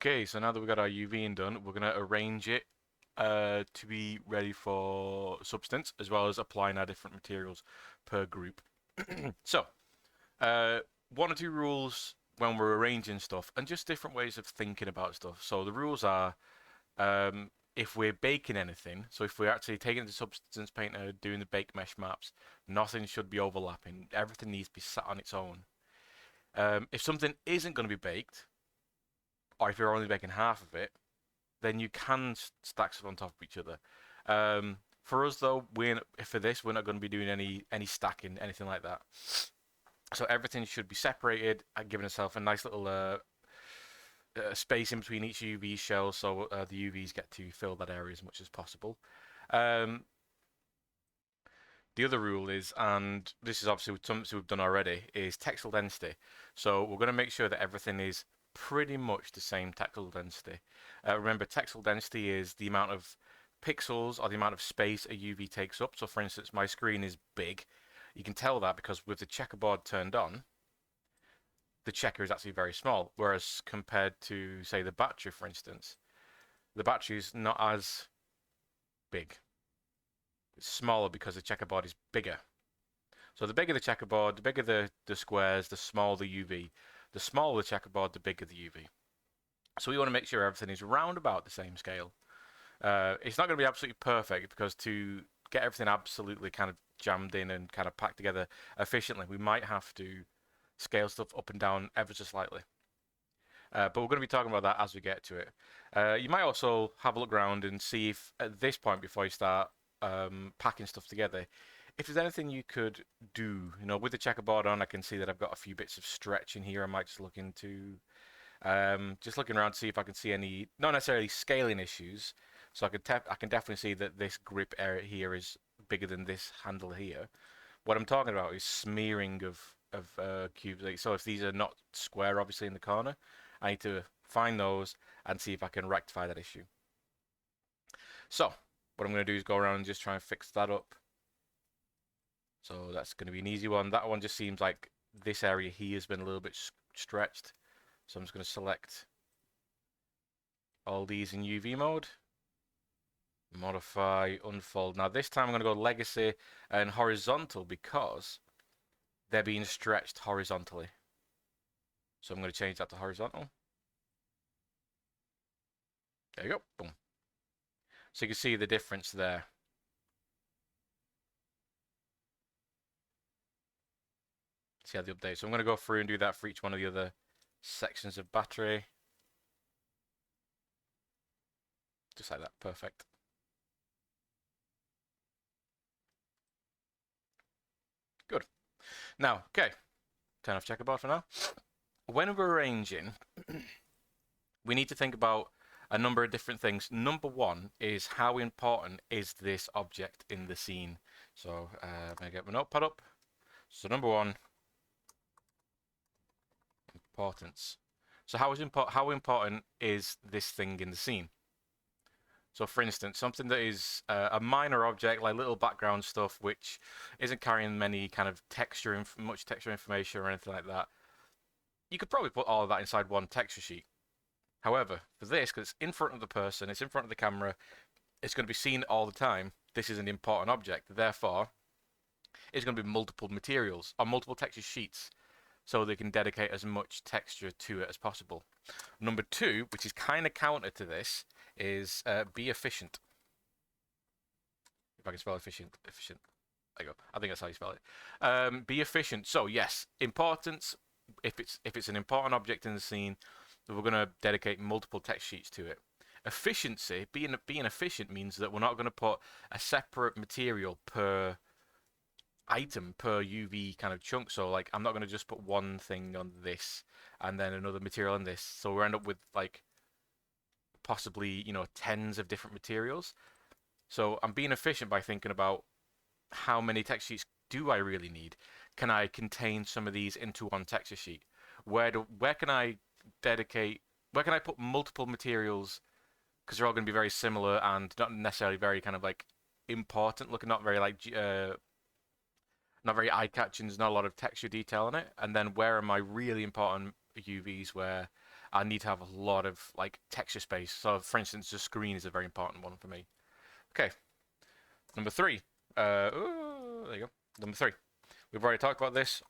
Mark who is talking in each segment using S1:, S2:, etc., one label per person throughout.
S1: Okay, so now that we've got our UVing done, we're going to arrange it to be ready for substance, as well as applying our different materials per group. So, uh, one or two rules when we're arranging stuff, and just different ways of thinking about stuff. So the rules are, if we're baking anything, so if we're actually taking the Substance Painter, doing the bake mesh maps, nothing should be overlapping. Everything needs to be sat on its own. If something isn't going to be baked, or if you're only baking half of it, then you can stack stuff on top of each other. For us though, for this we're not going to be doing any stacking, anything like that. So everything should be separated and giving itself a nice little space in between each UV shell, so the UVs get to fill that area as much as possible. Um, the other rule is, and this is obviously something we've done already, is textile density. So we're going to make sure that everything is pretty much the same textile density. Remember, textile density is the amount of pixels or the amount of space a UV takes up. So for instance, my screen is big. You can tell that because with the checkerboard turned on, the checker is actually very small. Whereas compared to, say, the battery, for instance, the battery is not as big. It's smaller because the checkerboard is bigger. So the bigger the checkerboard, the bigger the squares, the smaller the UV. The smaller the checkerboard, the bigger the UV. So we want to make sure everything is round about the same scale. It's not going to be absolutely perfect because to get everything absolutely kind of jammed in and kind of packed together efficiently, we might have to scale stuff up and down ever so slightly. But we're going to be talking about that as we get to it. You might also have a look around and see if at this point, before you start packing stuff together, if there's anything you could do. With the checkerboard on, I can see that I've got a few bits of stretch in here. I might just look into, just looking around to see if I can see any, not necessarily scaling issues. So I can definitely see that this grip area here is bigger than this handle here. What I'm talking about is smearing of cubes. So if these are not square, obviously in the corner, I need to find those and see if I can rectify that issue. So what I'm going to do is go around and just try and fix that up. So that's going to be an easy one. That one just seems like this area here has been a little bit stretched. So I'm just going to select all these in UV mode. Modify, unfold. Now this time I'm going to go legacy and horizontal because they're being stretched horizontally. So I'm going to change that to horizontal. There you go. Boom. So you can see the difference there. See how the update. So I'm going to go through and do that for each one of the other sections of battery. Just like that. Perfect. Good. Now, okay. Turn off checkerboard for now. When we're arranging, we need to think about a number of different things. Number one is how important is this object in the scene? So I'm going to get my notepad up. So number one, importance. So how important is this thing in the scene? So for instance, something that is a minor object, like little background stuff, which isn't carrying many kind of much texture information or anything like that, you could probably put all of that inside one texture sheet. However, for this, because it's in front of the person, it's in front of the camera, it's going to be seen all the time, this is an important object. Therefore, it's going to be multiple materials or multiple texture sheets so they can dedicate as much texture to it as possible. Number two, which is kind of counter to this, is be efficient. If I can spell efficient. There you go. I think that's how you spell it. Be efficient. So yes, importance. If it's an important object in the scene, we're going to dedicate multiple text sheets to it. Efficiency, being efficient means that we're not going to put a separate material per item, per UV kind of chunk. So like I'm not going to just put one thing on this and then another material on this. So we end up with like possibly tens of different materials. So I'm being efficient by thinking about how many text sheets do I really need? Can I contain some of these into one texture sheet? Where can I put multiple materials because they're all going to be very similar and not necessarily very kind of like important looking, not very like not very eye-catching. There's not a lot of texture detail on it. And then where are my really important UVs where I need to have a lot of like texture space. So for instance, the screen is a very important one for me. Okay, number 3. There you go. Number 3. We've already talked about this.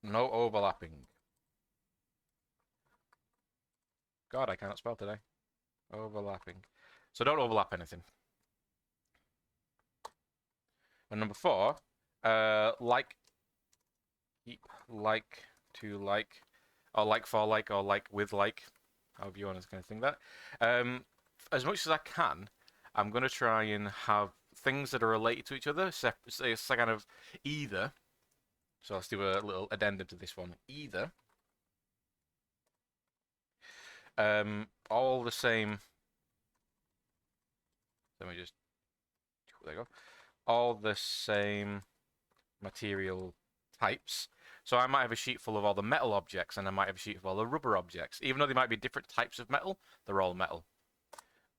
S1: No overlapping. God, I cannot spell today. Overlapping. So don't overlap anything. And number 4, like, keep, like, to like, or like for like, or like with like, however you want to kind of think that. As much as I can, I'm going to try and have things that are related to each other. So it's kind of either. So let's do a little addendum to this one. Either all the same. Let me just. There you go. All the same material types. So I might have a sheet full of all the metal objects, and I might have a sheet of all the rubber objects. Even though they might be different types of metal, they're all metal.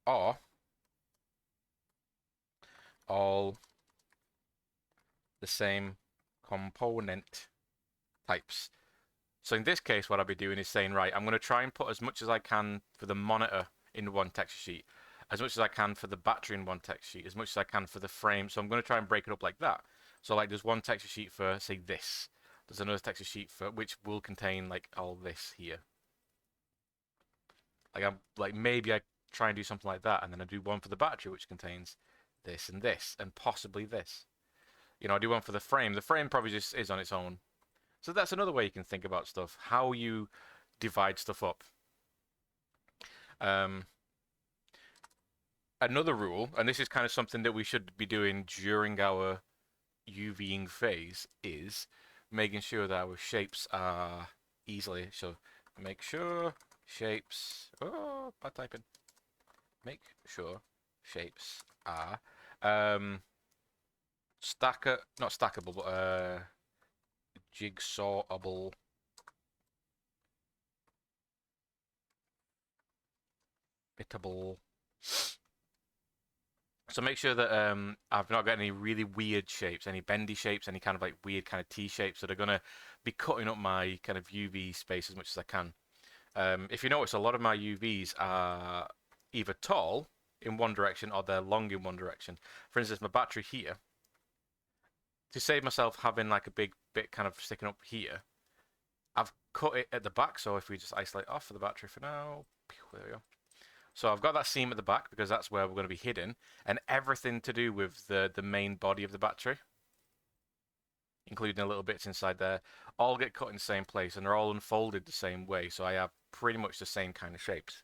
S1: Or all the same component types. So in this case, what I'll be doing is saying, right, I'm going to try and put as much as I can for the monitor in one texture sheet, as much as I can for the battery in one texture sheet, as much as I can for the frame. So I'm going to try and break it up like that. So like there's one texture sheet for, say, this. There's another texture sheet for which will contain like all this here. Like maybe I try and do something like that, and then I do one for the battery which contains this, and possibly this. You know, I do one for the frame. The frame probably just is on its own. So that's another way you can think about stuff, how you divide stuff up. Another rule, and this is kind of something that we should be doing during our UVing phase, is making sure that our shapes are easily. So make sure shapes. Oh, bad typing. Make sure shapes are not stackable, but jigsawable. Bitable. So make sure that I've not got any really weird shapes, any bendy shapes, any kind of like weird kind of T shapes that are going to be cutting up my kind of UV space as much as I can. If you notice, a lot of my UVs are either tall in one direction or they're long in one direction. For instance, my battery here, to save myself having like a big bit kind of sticking up here, I've cut it at the back. So if we just isolate off for the battery for now, there we go. So I've got that seam at the back because that's where we're going to be hidden, and everything to do with the main body of the battery, including the little bits inside there, all get cut in the same place, and they're all unfolded the same way. So I have pretty much the same kind of shapes.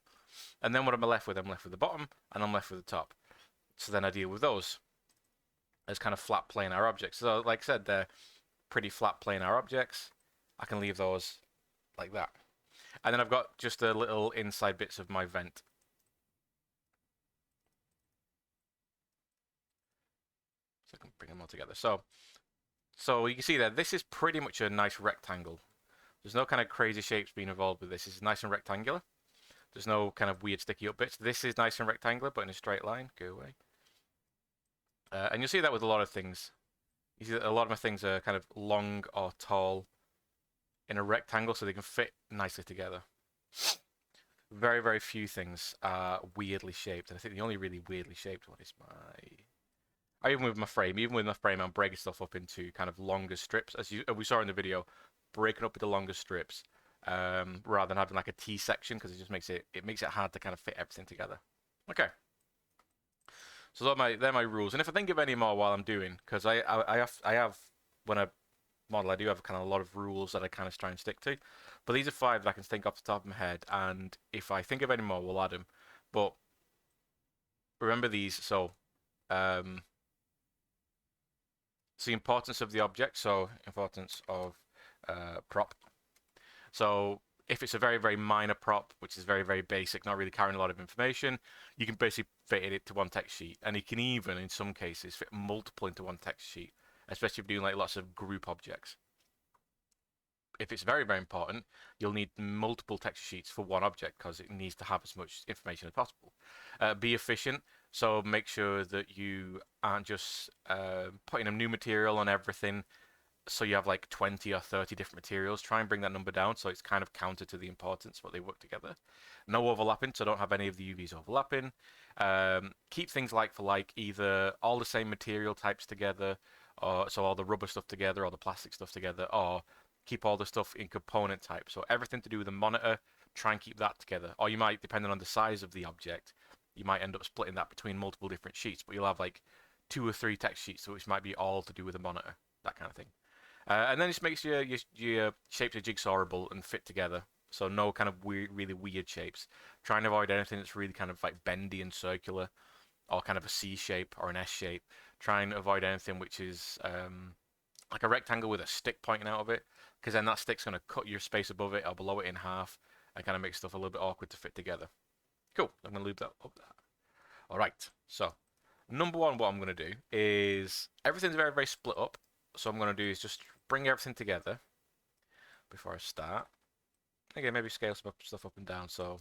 S1: And then what am I left with? I'm left with the bottom, and I'm left with the top. So then I deal with those as kind of flat planar objects. So like I said, they're pretty flat planar objects. I can leave those like that. And then I've got just the little inside bits of my vent. So I can bring them all together. So you can see that this is pretty much a nice rectangle. There's no kind of crazy shapes being involved with this. It's nice and rectangular. There's no kind of weird sticky up bits. This is nice and rectangular, but in a straight line. Go away. And you'll see that with a lot of things. You see that a lot of my things are kind of long or tall in a rectangle, so they can fit nicely together. Very, very few things are weirdly shaped. And I think the only really weirdly shaped one is even with my frame, I'm breaking stuff up into kind of longer strips, as we saw in the video, breaking up into longer strips, rather than having like a T section, because it just makes it hard to kind of fit everything together. Okay. So they're my rules, and if I think of any more while I'm doing, because I have when I model, I do have kind of a lot of rules that I kind of try and stick to, but these are 5 that I can think off the top of my head, and if I think of any more, we'll add them. But remember these. So the importance of the object, so importance of prop. So if it's a very, very minor prop, which is very, very basic, not really carrying a lot of information, you can basically fit it to one text sheet. And you can even, in some cases, fit multiple into one text sheet, especially if you're doing like lots of group objects. If it's very, very important, you'll need multiple texture sheets for one object because it needs to have as much information as possible. Be efficient, so make sure that you aren't just putting a new material on everything so you have like 20 or 30 different materials. Try and bring that number down so it's kind of counter to the importance, but they work together. No overlapping, so don't have any of the UVs overlapping. Keep things like for like, either all the same material types together, or so all the rubber stuff together, or the plastic stuff together, or keep all the stuff in component type. So everything to do with the monitor, try and keep that together. Or you might, depending on the size of the object, you might end up splitting that between multiple different sheets, but you'll have like 2 or 3 text sheets, which might be all to do with the monitor, that kind of thing. And then it just makes your shapes are jigsawable and fit together. So no kind of weird, really weird shapes. Try and avoid anything that's really kind of like bendy and circular, or kind of a C shape or an S shape. Try and avoid anything which is like a rectangle with a stick pointing out of it, because then that stick's going to cut your space above it or below it in half and kind of make stuff a little bit awkward to fit together. Cool. I'm going to leave that up there. All right. So number one, what I'm going to do is everything's very, very split up. So what I'm going to do is just bring everything together before I start. Again, maybe scale some stuff up and down. So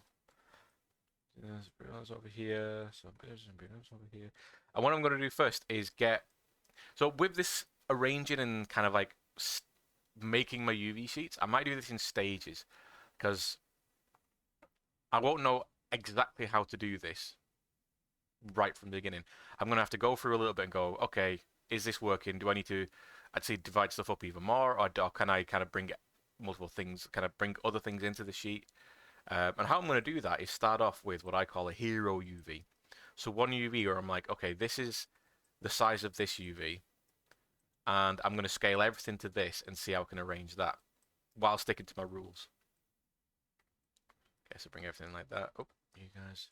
S1: there's over here, some over here. And what I'm going to do first is so with this arranging and kind of like making my UV sheets, I might do this in stages, because I won't know exactly how to do this right from the beginning. I'm going to have to go through a little bit and go, okay, is this working? Do I need to actually divide stuff up even more, or can I kind of bring multiple things, kind of bring other things into the sheet? And how I'm going to do that is start off with what I call a hero UV. So one UV where I'm like, okay, this is the size of this UV, and I'm going to scale everything to this and see how I can arrange that while sticking to my rules. Okay, so bring everything like that. Oh, you guys.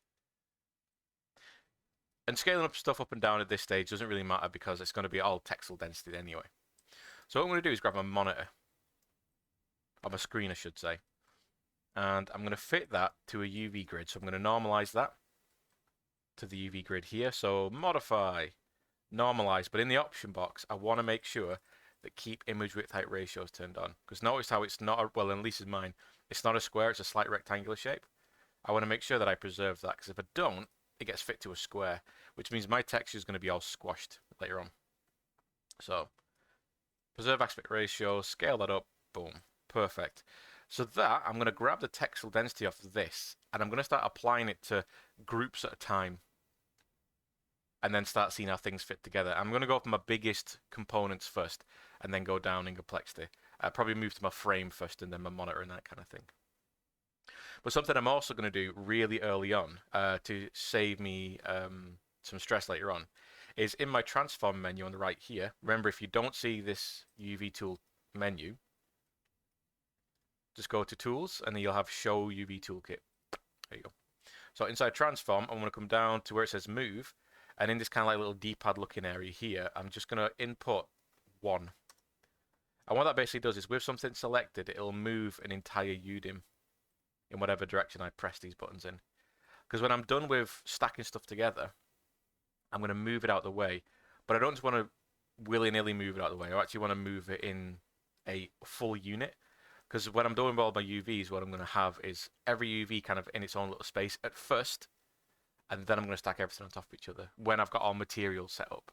S1: And scaling up stuff up and down at this stage doesn't really matter, because it's going to be all textile density anyway. So what I'm going to do is grab my monitor, or my screen I should say, and I'm going to fit that to a UV grid. So I'm going to normalize that to the UV grid here. So modify, normalize, but in the option box, I want to make sure that keep image width height ratios turned on, because notice how it's not, well, at least in mine, it's not a square, it's a slight rectangular shape. I want to make sure that I preserve that, because if I don't, it gets fit to a square, which means my texture is going to be all squashed later on. So preserve aspect ratio, scale that up, boom, perfect. So that, I'm going to grab the textile density off of this, and I'm going to start applying it to groups at a time, and then start seeing how things fit together. I'm going to go for my biggest components first, and then go down in complexity. I'll probably move to my frame first, and then my monitor and that kind of thing. But something I'm also going to do really early on, to save me some stress later on, is in my transform menu on the right here. Remember, if you don't see this UV tool menu, just go to tools, and then you'll have show UV toolkit. There you go. So inside transform, I'm going to come down to where it says move, and in this kind of like little D-pad looking area here, I'm just going to input 1. And what that basically does is, with something selected, it'll move an entire UDIM in whatever direction I press these buttons in. Because when I'm done with stacking stuff together, I'm going to move it out of the way. But I don't just want to willy-nilly move it out of the way. I actually want to move it in a full unit. Because when I'm doing all my UVs, what I'm going to have is every UV kind of in its own little space at first, and then I'm going to stack everything on top of each other when I've got all materials set up.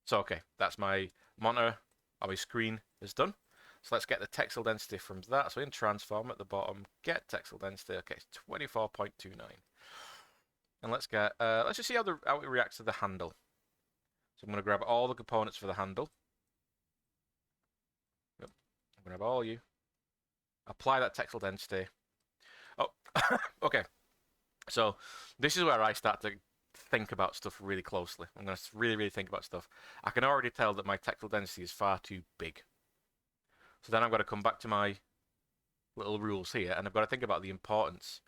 S1: So okay, that's my monitor, or my screen is done. So let's get the textile density from that. So in transform at the bottom, get textile density. Okay, it's 24.29. And let's just see how it reacts to the handle. So I'm going to grab all the components for the handle. Yep. I'm going to grab all you. Apply that textile density. Oh, okay. So this is where I start to think about stuff really closely. I'm going to really, really think about stuff. I can already tell that my textile density is far too big. So then I've got to come back to my little rules here, and I've got to think about the importance.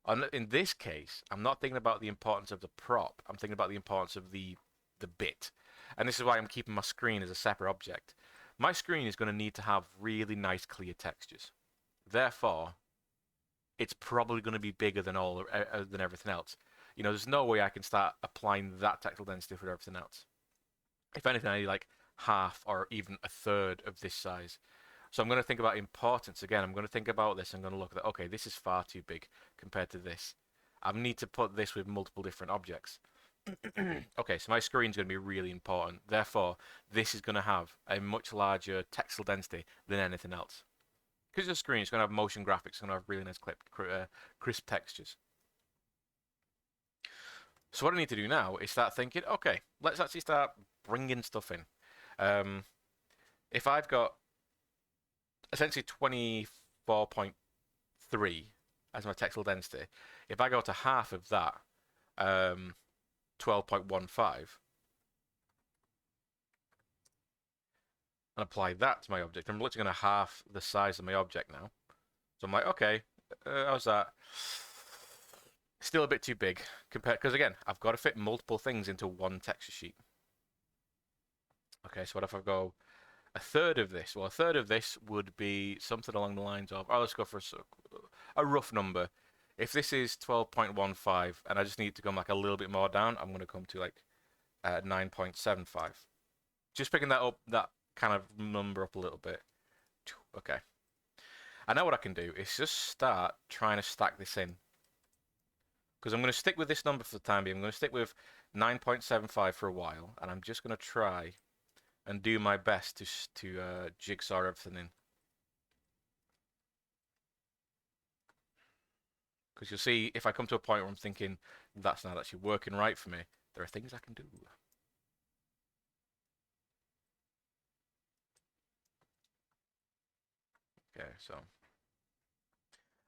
S1: And in this case, I'm not thinking about the importance of the prop. I'm thinking about the importance of the bit. And this is why I'm keeping my screen as a separate object. My screen is going to need to have really nice, clear textures. Therefore, it's probably going to be bigger than than everything else. You know, there's no way I can start applying that textile density for everything else. If anything, I need like half or even a third of this size. So I'm going to think about importance again. I'm going to think about this. I'm going to look at, okay, this is far too big compared to this. I need to put this with multiple different objects. Okay, so my screen's going to be really important. Therefore, this is going to have a much larger textile density than anything else. Because the screen is going to have motion graphics, it's going to have really nice crisp textures. So what I need to do now is start thinking, okay, let's actually start bringing stuff in. If I've got essentially 24.3 as my textile density, if I go to half of that, 12.15, and apply that to my object, I'm literally going to half the size of my object now. So I'm like, okay, how's that? Still a bit too big compared, because again, I've got to fit multiple things into one texture sheet. Okay, so what if I go a third of this? Well, a third of this would be something along the lines of, oh, let's go for a rough number. If this is 12.15 and I just need to come like a little bit more down, I'm going to come to like 9.75. Just picking that up, that kind of number up a little bit. Okay. And now what I can do is just start trying to stack this in. Because I'm going to stick with this number for the time being. I'm going to stick with 9.75 for a while. And I'm just going to try and do my best to jigsaw everything in. Because you'll see, if I come to a point where I'm thinking, that's not actually working right for me, there are things I can do. Okay, so.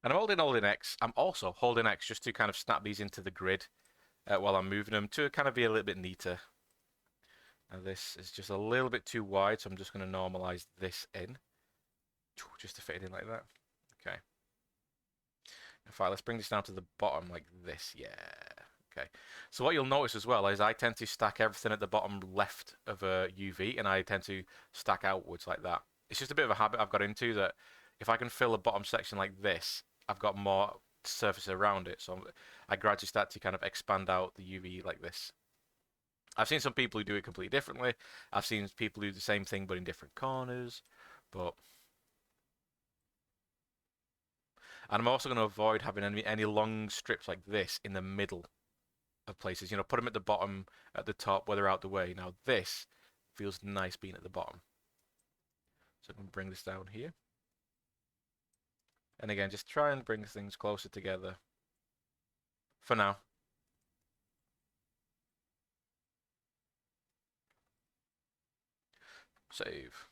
S1: And I'm holding X. I'm also holding X just to kind of snap these into the grid while I'm moving them to kind of be a little bit neater. Now this is just a little bit too wide, so I'm just going to normalize this in. Just to fit it in like that. Okay. In fact, let's bring this down to the bottom like this. Yeah. Okay. So what you'll notice as well is I tend to stack everything at the bottom left of a UV, and I tend to stack outwards like that. It's just a bit of a habit I've got into that if I can fill a bottom section like this, I've got more surface around it. So I gradually start to kind of expand out the UV like this. I've seen some people who do it completely differently. I've seen people do the same thing but in different corners. But and I'm also going to avoid having any long strips like this in the middle of places. You know, put them at the bottom, at the top, where they're out the way. Now this feels nice being at the bottom. So I'm going to bring this down here. And again, just try and bring things closer together for now. Save.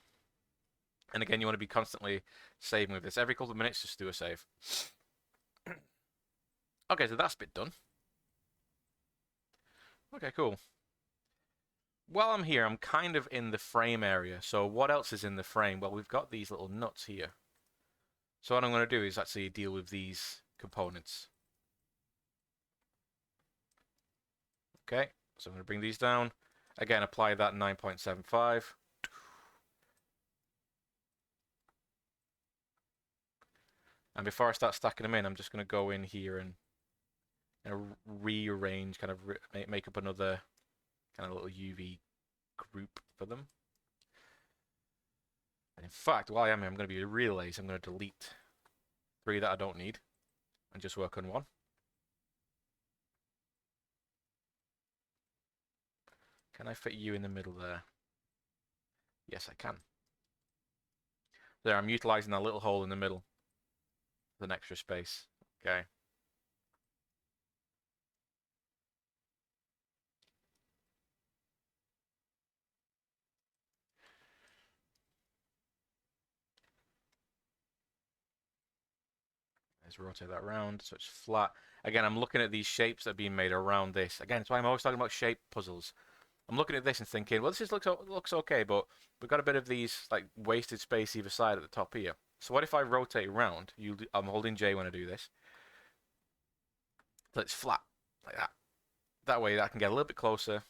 S1: And again, you want to be constantly saving with this. Every couple of minutes, just do a save. Okay, so that's a bit done. Okay, cool. While I'm here, I'm kind of in the frame area. So what else is in the frame? Well, we've got these little nuts here. So what I'm going to do is actually deal with these components. Okay, so I'm going to bring these down. Again, apply that 9.75. And before I start stacking them in, I'm just going to go in here and rearrange, kind of make up another kind of little UV group for them. And in fact, while I am here, I'm going to be real lazy. I'm going to delete 3 that I don't need and just work on 1. Can I fit you in the middle there? Yes, I can. There, I'm utilizing that little hole in the middle. With an extra space. Okay. Let's rotate that around so it's flat. Again, I'm looking at these shapes that are being made around this. Again, that's why I'm always talking about shape puzzles. I'm looking at this and thinking, well, this looks okay, but we've got a bit of these like wasted space either side at the top here. So what if I rotate around? I'm holding J when I do this. So it's flat like that. That way I can get a little bit closer.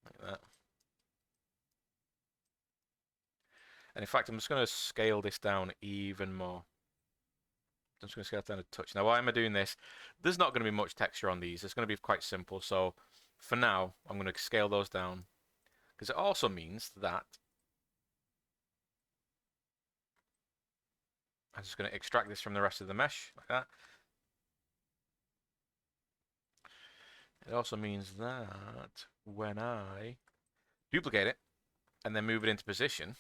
S1: Like that. And in fact, I'm just going to scale this down even more. I'm just going to scale it down a touch. Now, why am I doing this? There's not going to be much texture on these. It's going to be quite simple. So for now, I'm going to scale those down. Because it also means that I'm just going to extract this from the rest of the mesh like that. It also means that when I duplicate it and then move it into position,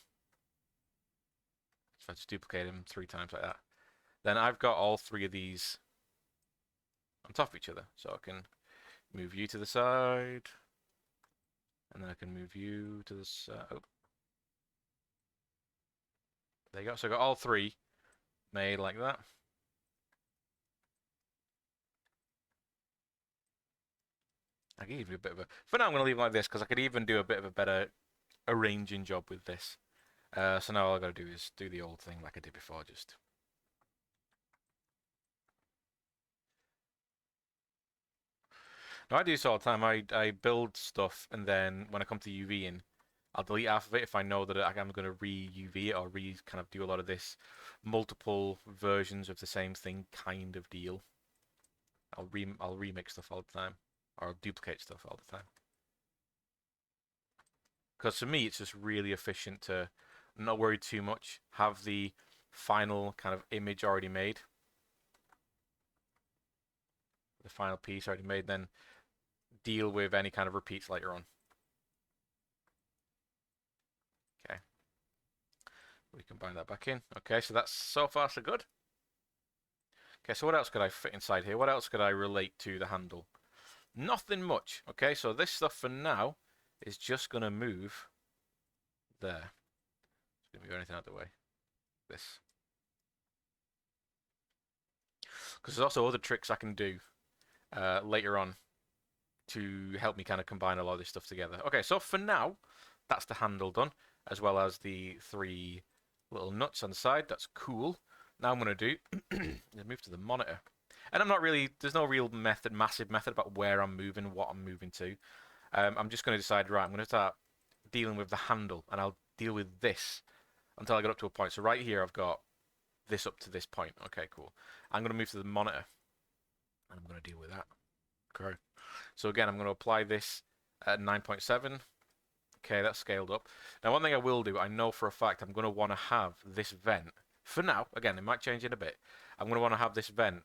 S1: if I just duplicate them 3 times like that, then I've got all 3 of these on top of each other. So I can move you to the side, and then I can move you to the side. Oh, there you go. So I got all 3 made like that. I could even do a bit of a. For now, I'm going to leave it like this because I could even do a bit of a better arranging job with this. So now all I got to do is do the old thing like I did before, just. No, I do this all the time. I build stuff and then when I come to UV in, I'll delete half of it if I know that I'm going to re-UV it or kind of do a lot of this multiple versions of the same thing kind of deal. I'll remix stuff all the time, or I'll duplicate stuff all the time. Because for me, it's just really efficient to not worry too much, have the final kind of image already made, the final piece already made, then deal with any kind of repeats later on. Okay. We combine that back in. Okay, so that's so far so good. Okay, so what else could I fit inside here? What else could I relate to the handle? Nothing much. Okay, so this stuff for now is just going to move there. Just going to move anything out of the way. This. Because there's also other tricks I can do later on to help me kind of combine a lot of this stuff together. Okay, so for now, that's the handle done, as well as the 3 little nuts on the side. That's cool. Now I'm going to do is move to the monitor. And I'm not really, there's no real massive method about where I'm moving, what I'm moving to. I'm just going to decide, right, I'm going to start dealing with the handle, and I'll deal with this until I get up to a point. So right here, I've got this up to this point. Okay, cool. I'm going to move to the monitor, and I'm going to deal with that. Okay. So again, I'm going to apply this at 9.7. Okay, that's scaled up. Now, one thing I will do, I know for a fact I'm going to want to have this vent. For now, again, it might change in a bit. I'm going to want to have this vent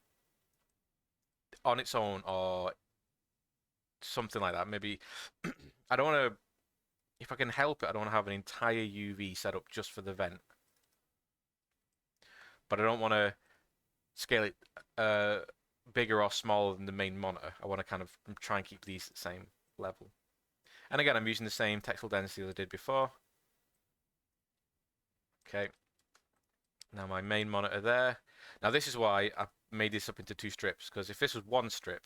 S1: on its own or something like that. Maybe I don't want to, if I can help it, I don't want to have an entire UV set up just for the vent. But I don't want to scale it bigger or smaller than the main monitor. I want to kind of try and keep these at the same level. And again, I'm using the same textile density as I did before. Okay. Now my main monitor there. Now this is why I made this up into 2 strips, because if this was 1 strip,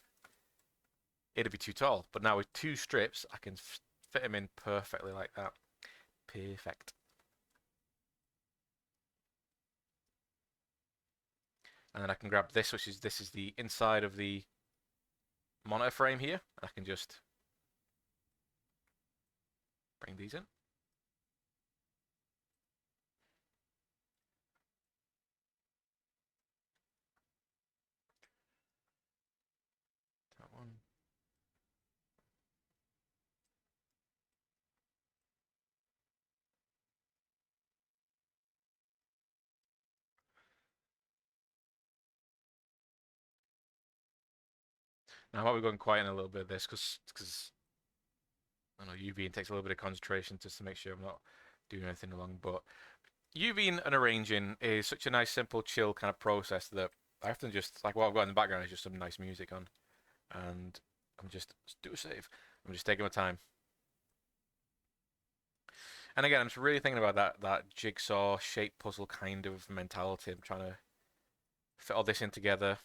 S1: it'd be too tall. But now with 2 strips, I can fit them in perfectly like that. Perfect. And then I can grab this, which is this is the inside of the monitor frame here. I can just bring these in. That one. Now I might be going quiet in a little bit of this because I know UVing takes a little bit of concentration just to make sure I'm not doing anything wrong. But UVing and arranging is such a nice, simple, chill kind of process that I often just like what I've got in the background is just some nice music on, and I'm just do a save. I'm just taking my time. And again, I'm just really thinking about that jigsaw shape puzzle kind of mentality. I'm trying to fit all this in together.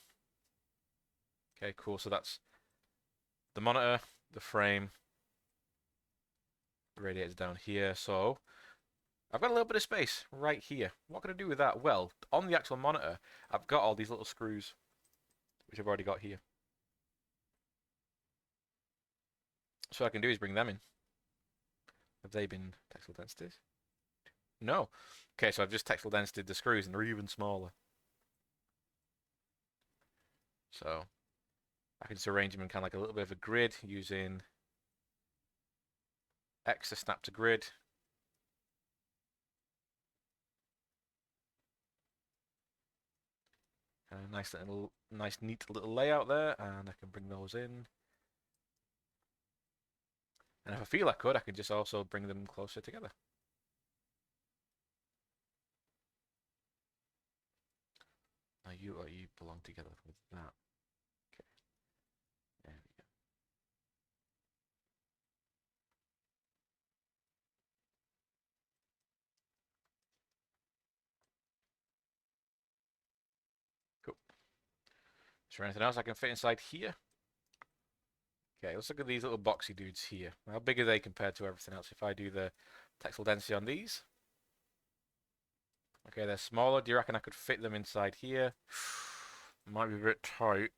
S1: Okay, cool. So that's the monitor, the frame, the radiator's down here. So I've got a little bit of space right here. What can I do with that? Well, on the actual monitor, I've got all these little screws, which I've already got here. So what I can do is bring them in. Have they been textile densities? No. Okay, so I've just textile density the screws and they're even smaller. So I can just arrange them in kind of like a little bit of a grid using X to snap to grid. Nice neat little layout there, and I can bring those in. And if I feel I could just also bring them closer together. Now you belong together with that. Okay, there we go. Cool. Is there anything else I can fit inside here? Okay, let's look at these little boxy dudes here. How big are they compared to everything else? If I do the textile density on these. Okay, they're smaller. Do you reckon I could fit them inside here? Might be a bit tight.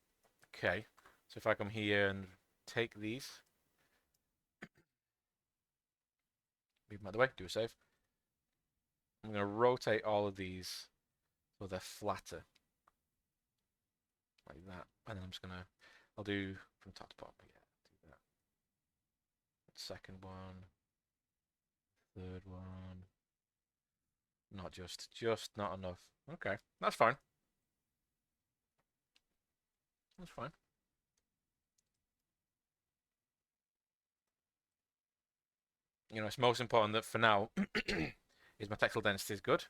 S1: Okay, so if I come here and take these. Leave them out of the way, do a save. I'm going to rotate all of these so they're flatter. Like that. And then I'm just going to, I'll do from top to bottom. Yeah, do that. Second one. Third one. Not just not enough. Okay, that's fine. That's fine. You know, it's most important that for now is my textile density is good.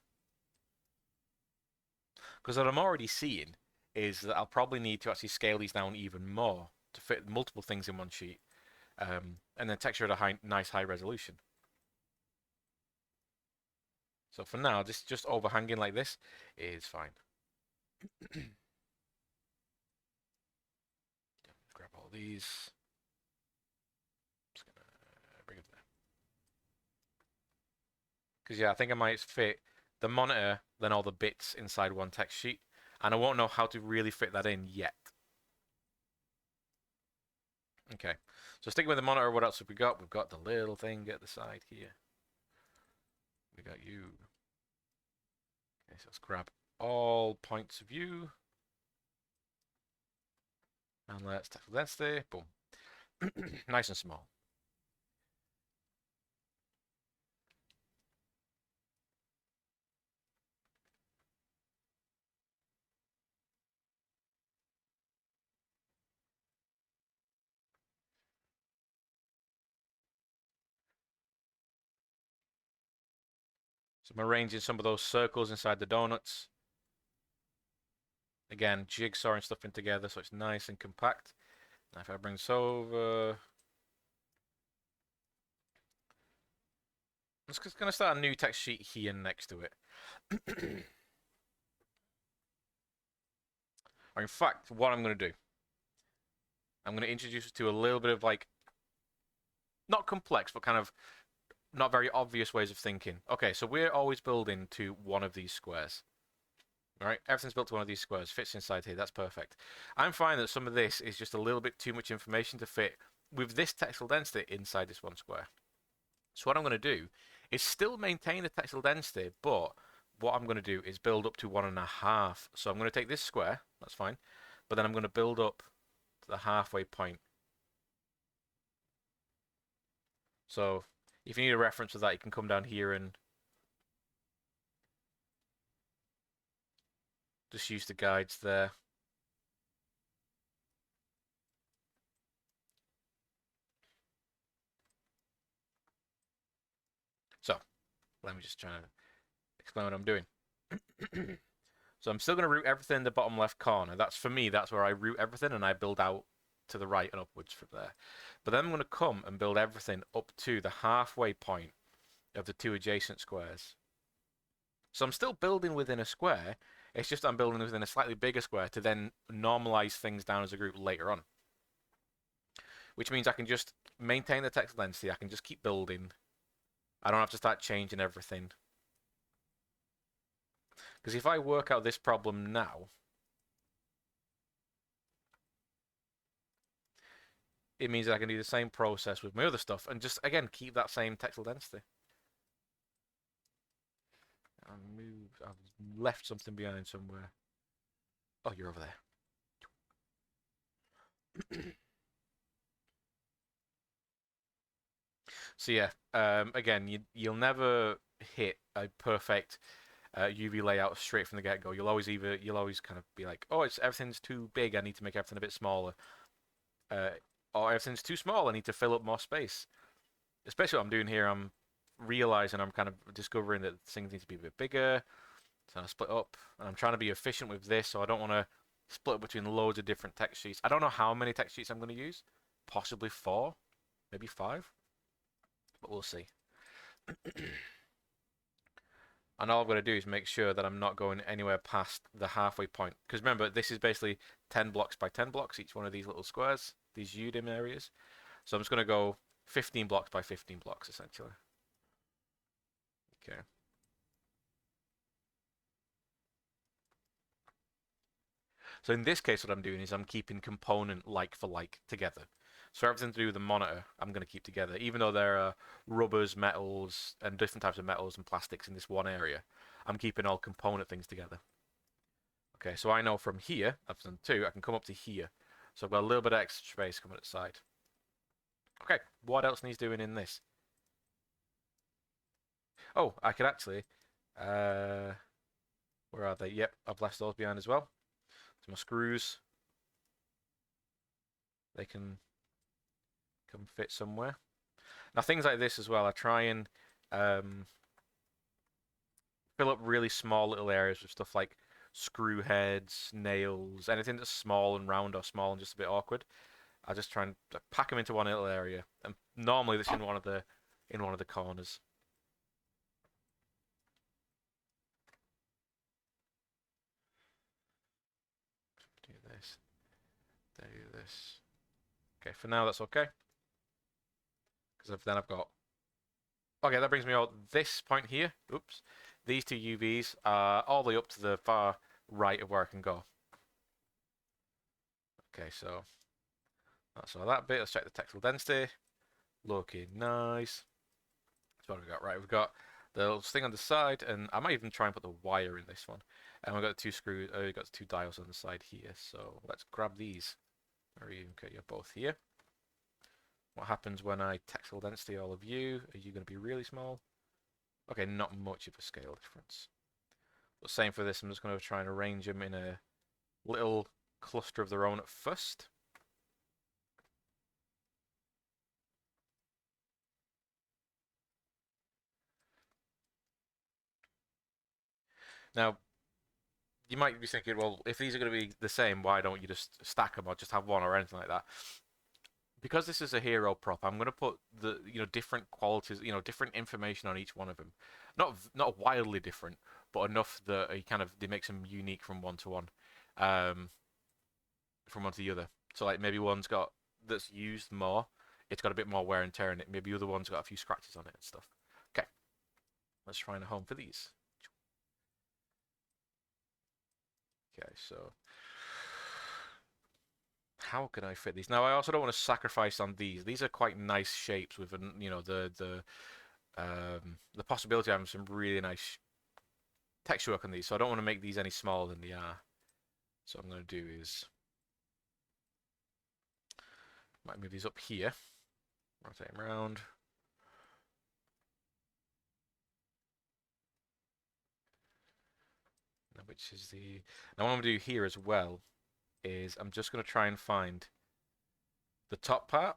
S1: Because what I'm already seeing is that I'll probably need to actually scale these down even more to fit multiple things in one sheet. And then texture at a nice high resolution. So for now, this just overhanging like this is fine. Grab all these. Just gonna bring it there. Because yeah, I think I might fit the monitor, then all the bits inside one text sheet. And I won't know how to really fit that in yet. Okay, so sticking with the monitor, what else have we got? We've got the little thing at the side here. We got you. Okay, so let's grab all points of view. And let's tackle density. Boom. Nice and small. So I'm arranging some of those circles inside the donuts. Again, jigsawing stuff in together so it's nice and compact. Now if I bring this over, I'm just going to start a new text sheet here next to it. Or in fact, what I'm going to do, I'm going to introduce it to a little bit of like, not complex, but kind of not very obvious ways of thinking. Okay, so we're always building to one of these squares. All right, everything's built to one of these squares, fits inside here, that's perfect. I'm finding that some of this is just a little bit too much information to fit with this textile density inside this one square. So what I'm going to do is still maintain the textile density, but what I'm going to do is build up to 1.5. So I'm going to take this square, that's fine, but then I'm going to build up to the halfway point. So if you need a reference of that, you can come down here and just use the guides there. So let me just try to explain what I'm doing. So I'm still going to route everything in the bottom left corner. That's for me, that's where I route everything and I build out to the right and upwards from there. But then I'm going to come and build everything up to the halfway point of the two adjacent squares. So I'm still building within a square, it's just I'm building within a slightly bigger square to then normalize things down as a group later on. Which means I can just maintain the textile density, I can just keep building. I don't have to start changing everything. Because if I work out this problem now, it means that I can do the same process with my other stuff and just, again, keep that same textile density. I've left something behind somewhere. Oh, you're over there. So yeah, again, you'll never hit a perfect UV layout straight from the get-go. You'll always kind of be like, oh, everything's too big. I need to make everything a bit smaller, or everything's too small. I need to fill up more space. especially what I'm doing here, I'm realizing I'm kind of discovering that things need to be a bit bigger. So I split up, and I'm trying to be efficient with this, so I don't want to split up between loads of different text sheets. I don't know how many text sheets I'm going to use. Possibly 4, maybe 5, but we'll see. And all I'm going to do is make sure that I'm not going anywhere past the halfway point. Because remember, this is basically 10 blocks by 10 blocks, each one of these little squares, these UDIM areas. So I'm just going to go 15 blocks by 15 blocks, essentially. Okay. So in this case, what I'm doing is I'm keeping component like for like together. So everything to do with the monitor, I'm going to keep together. Even though there are rubbers, metals, and different types of metals and plastics in this one area, I'm keeping all component things together. Okay, so I know from here, I've done 2, I can come up to here. So I've got a little bit of extra space coming at the side. Okay, what else needs doing in this? Oh, I could actually... where are they? Yep, I've left those behind as well. So my screws, they can fit somewhere. Now things like this as well, I try and fill up really small little areas with stuff like screw heads, nails, anything that's small and round or small and just a bit awkward. I just try and pack them into one little area, and normally this in one of the corners. Do this. Do this. Okay, for now that's okay. Because then I've got... Okay, that brings me out this point here. Oops. These 2 UVs are all the way up to the far right of where I can go. Okay, so that's all that bit. Let's check the textile density. Looking nice. That's what we've got. Right, we've got the little thing on the side, and I might even try and put the wire in this one. And we've got the 2 screws, we've got the 2 dials on the side here. So let's grab these. Okay, you're both here. What happens when I textile density all of you? Are you going to be really small? Okay, not much of a scale difference. But same for this, I'm just going to try and arrange them in a little cluster of their own at first. Now, you might be thinking, well, if these are going to be the same, why don't you just stack them or just have one or anything like that? Because this is a hero prop, I'm going to put the different qualities, different information on each one of them. Not wildly different, but enough that they makes them unique from one to one, from one to the other. So like maybe one's got that's used more, it's got a bit more wear and tear in it. Maybe the other one's got a few scratches on it and stuff. Okay, let's try and home for these. Okay, so how can I fit these? Now I also don't want to sacrifice on these. These are quite nice shapes with the possibility of having some really nice texture work on these. So I don't want to make these any smaller than they are. So what I'm going to do is might move these up here, rotate them around. Which is the... Now what I'm going to do here as well is I'm just going to try and find the top part,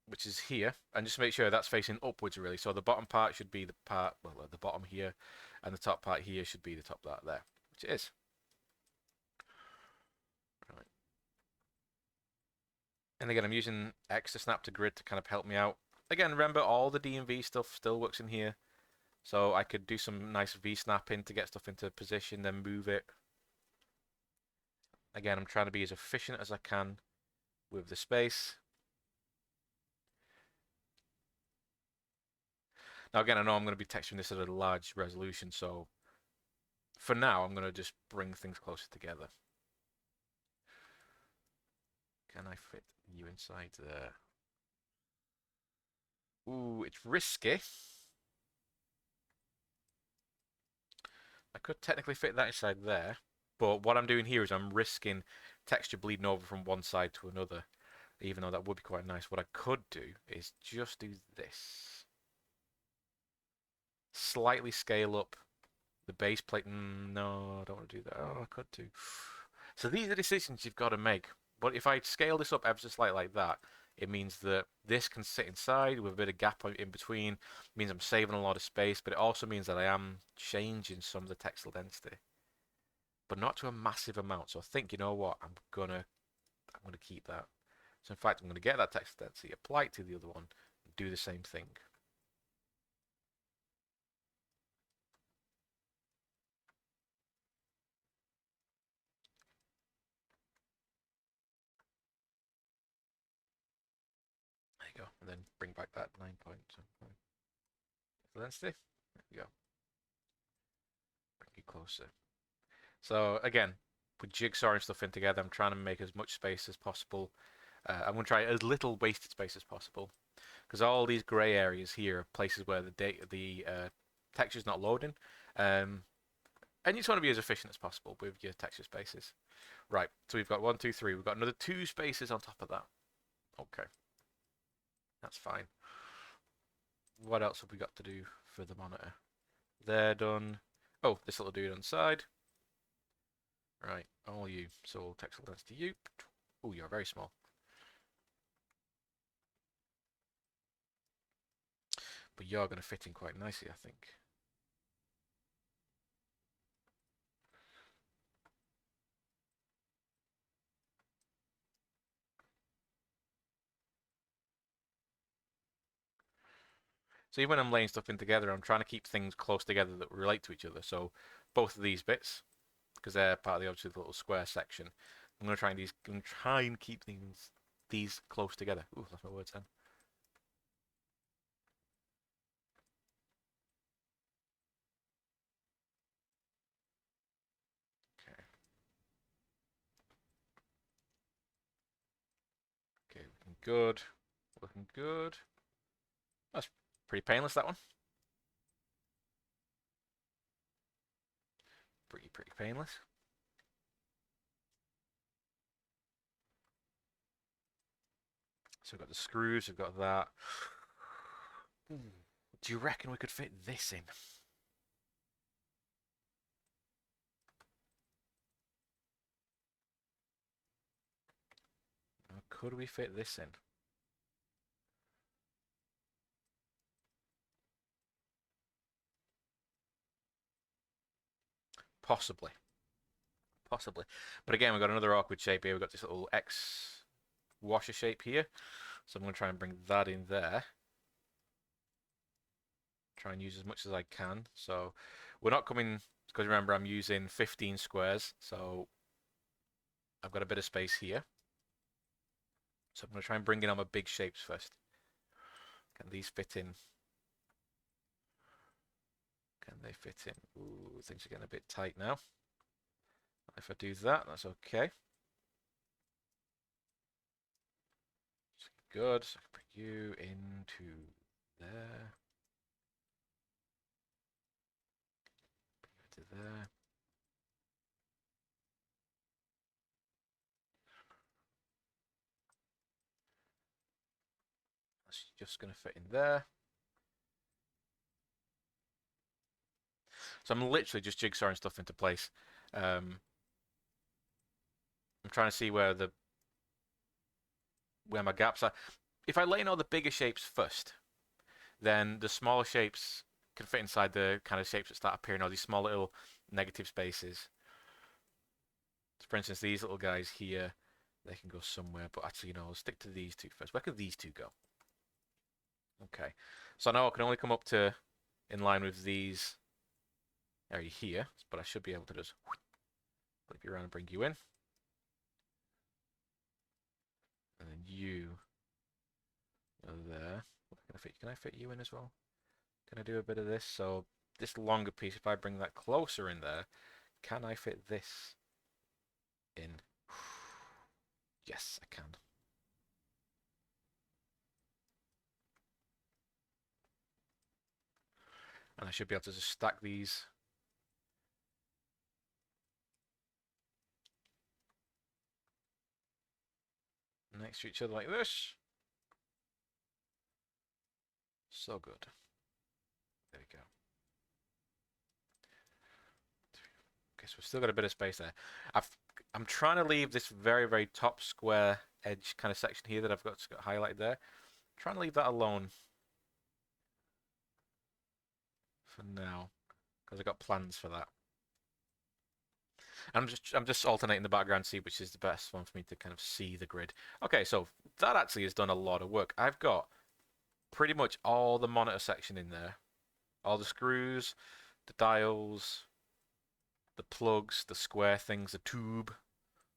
S1: which is here, and just make sure that's facing upwards really. So the bottom part should be the part, well, at the bottom here, and the top part here should be the top part there, which it is. Right. And again, I'm using X to snap to grid to kind of help me out. Again, remember all the DMV stuff still works in here. So I could do some nice V-snapping to get stuff into position, then move it. Again, I'm trying to be as efficient as I can with the space. Now again, I know I'm going to be texturing this at a large resolution, so for now I'm going to just bring things closer together. Can I fit you inside there? Ooh, it's risky. I could technically fit that inside there, but what I'm doing here is I'm risking texture bleeding over from one side to another, even though that would be quite nice. What I could do is just do this. Slightly scale up the base plate. No, I don't want to do that. Oh, I could do. So these are decisions you've got to make. But if I scale this up ever so slightly like that, It means that this can sit inside with a bit of gap in between. It means I'm saving a lot of space, but it also means that I am changing some of the textile density, but not to a massive amount. So I think, you know what, I'm gonna keep that. So in fact, I'm gonna get that textile density, apply it to the other one, and do the same thing. There you go, and then bring back that 9 point density. There you go. Bring it closer. So again, with jigsawing stuff in together, I'm trying to make as much space as possible. I'm going to try as little wasted space as possible, because all these grey areas here are places where the texture's not loading, and you just want to be as efficient as possible with your texture spaces. Right, so we've got 1, 2, 3. We've got another 2 spaces on top of that. Okay, that's fine. What else have we got to do for the monitor? They're done. Oh, this little dude on the side. Right, all you. So textile density you. Oh, you're very small. But you're going to fit in quite nicely, I think. So even when I'm laying stuff in together, I'm trying to keep things close together that relate to each other. So both of these bits, because they're part of the obviously the little square section, I'm going to try and keep these close together. Ooh, that's my words then. Okay. Okay, looking good. Looking good. That's pretty painless, that one. Pretty painless. So we've got the screws, we've got that. Ooh, do you reckon we could fit this in? Could we fit this in? Possibly. Possibly. But again, we've got another awkward shape here. We've got this little X washer shape here. So I'm going to try and bring that in there. Try and use as much as I can. So we're not coming, because remember I'm using 15 squares. So I've got a bit of space here. So I'm going to try and bring in all my big shapes first. Can these fit in? Can they fit in? Ooh, things are getting a bit tight now. If I do that, that's okay. Good. So I can bring you into there. Bring you into there. That's just going to fit in there. So I'm literally just jigsawing stuff into place. I'm trying to see where my gaps are. If I lay in all the bigger shapes first, then the smaller shapes can fit inside the kind of shapes that start appearing, all these small little negative spaces. So for instance, these little guys here, they can go somewhere, but actually, I'll stick to these two first. Where could these two go? Okay, so now I can only come up to in line with these area here, but I should be able to just flip you around and bring you in. And then you are there. Can I fit you in as well? Can I do a bit of this? So this longer piece, if I bring that closer in there, can I fit this in? Yes, I can. And I should be able to just stack these next to each other like this. So good. There we go. Okay, so we've still got a bit of space there. I'm trying to leave this very, very top square edge kind of section here that I've got highlighted there. Trying to leave that alone for now, because I've got plans for that. I'm just alternating the background to see which is the best one for me to kind of see the grid. Okay, so that actually has done a lot of work. I've got pretty much all the monitor section in there. All the screws, the dials, the plugs, the square things, the tube.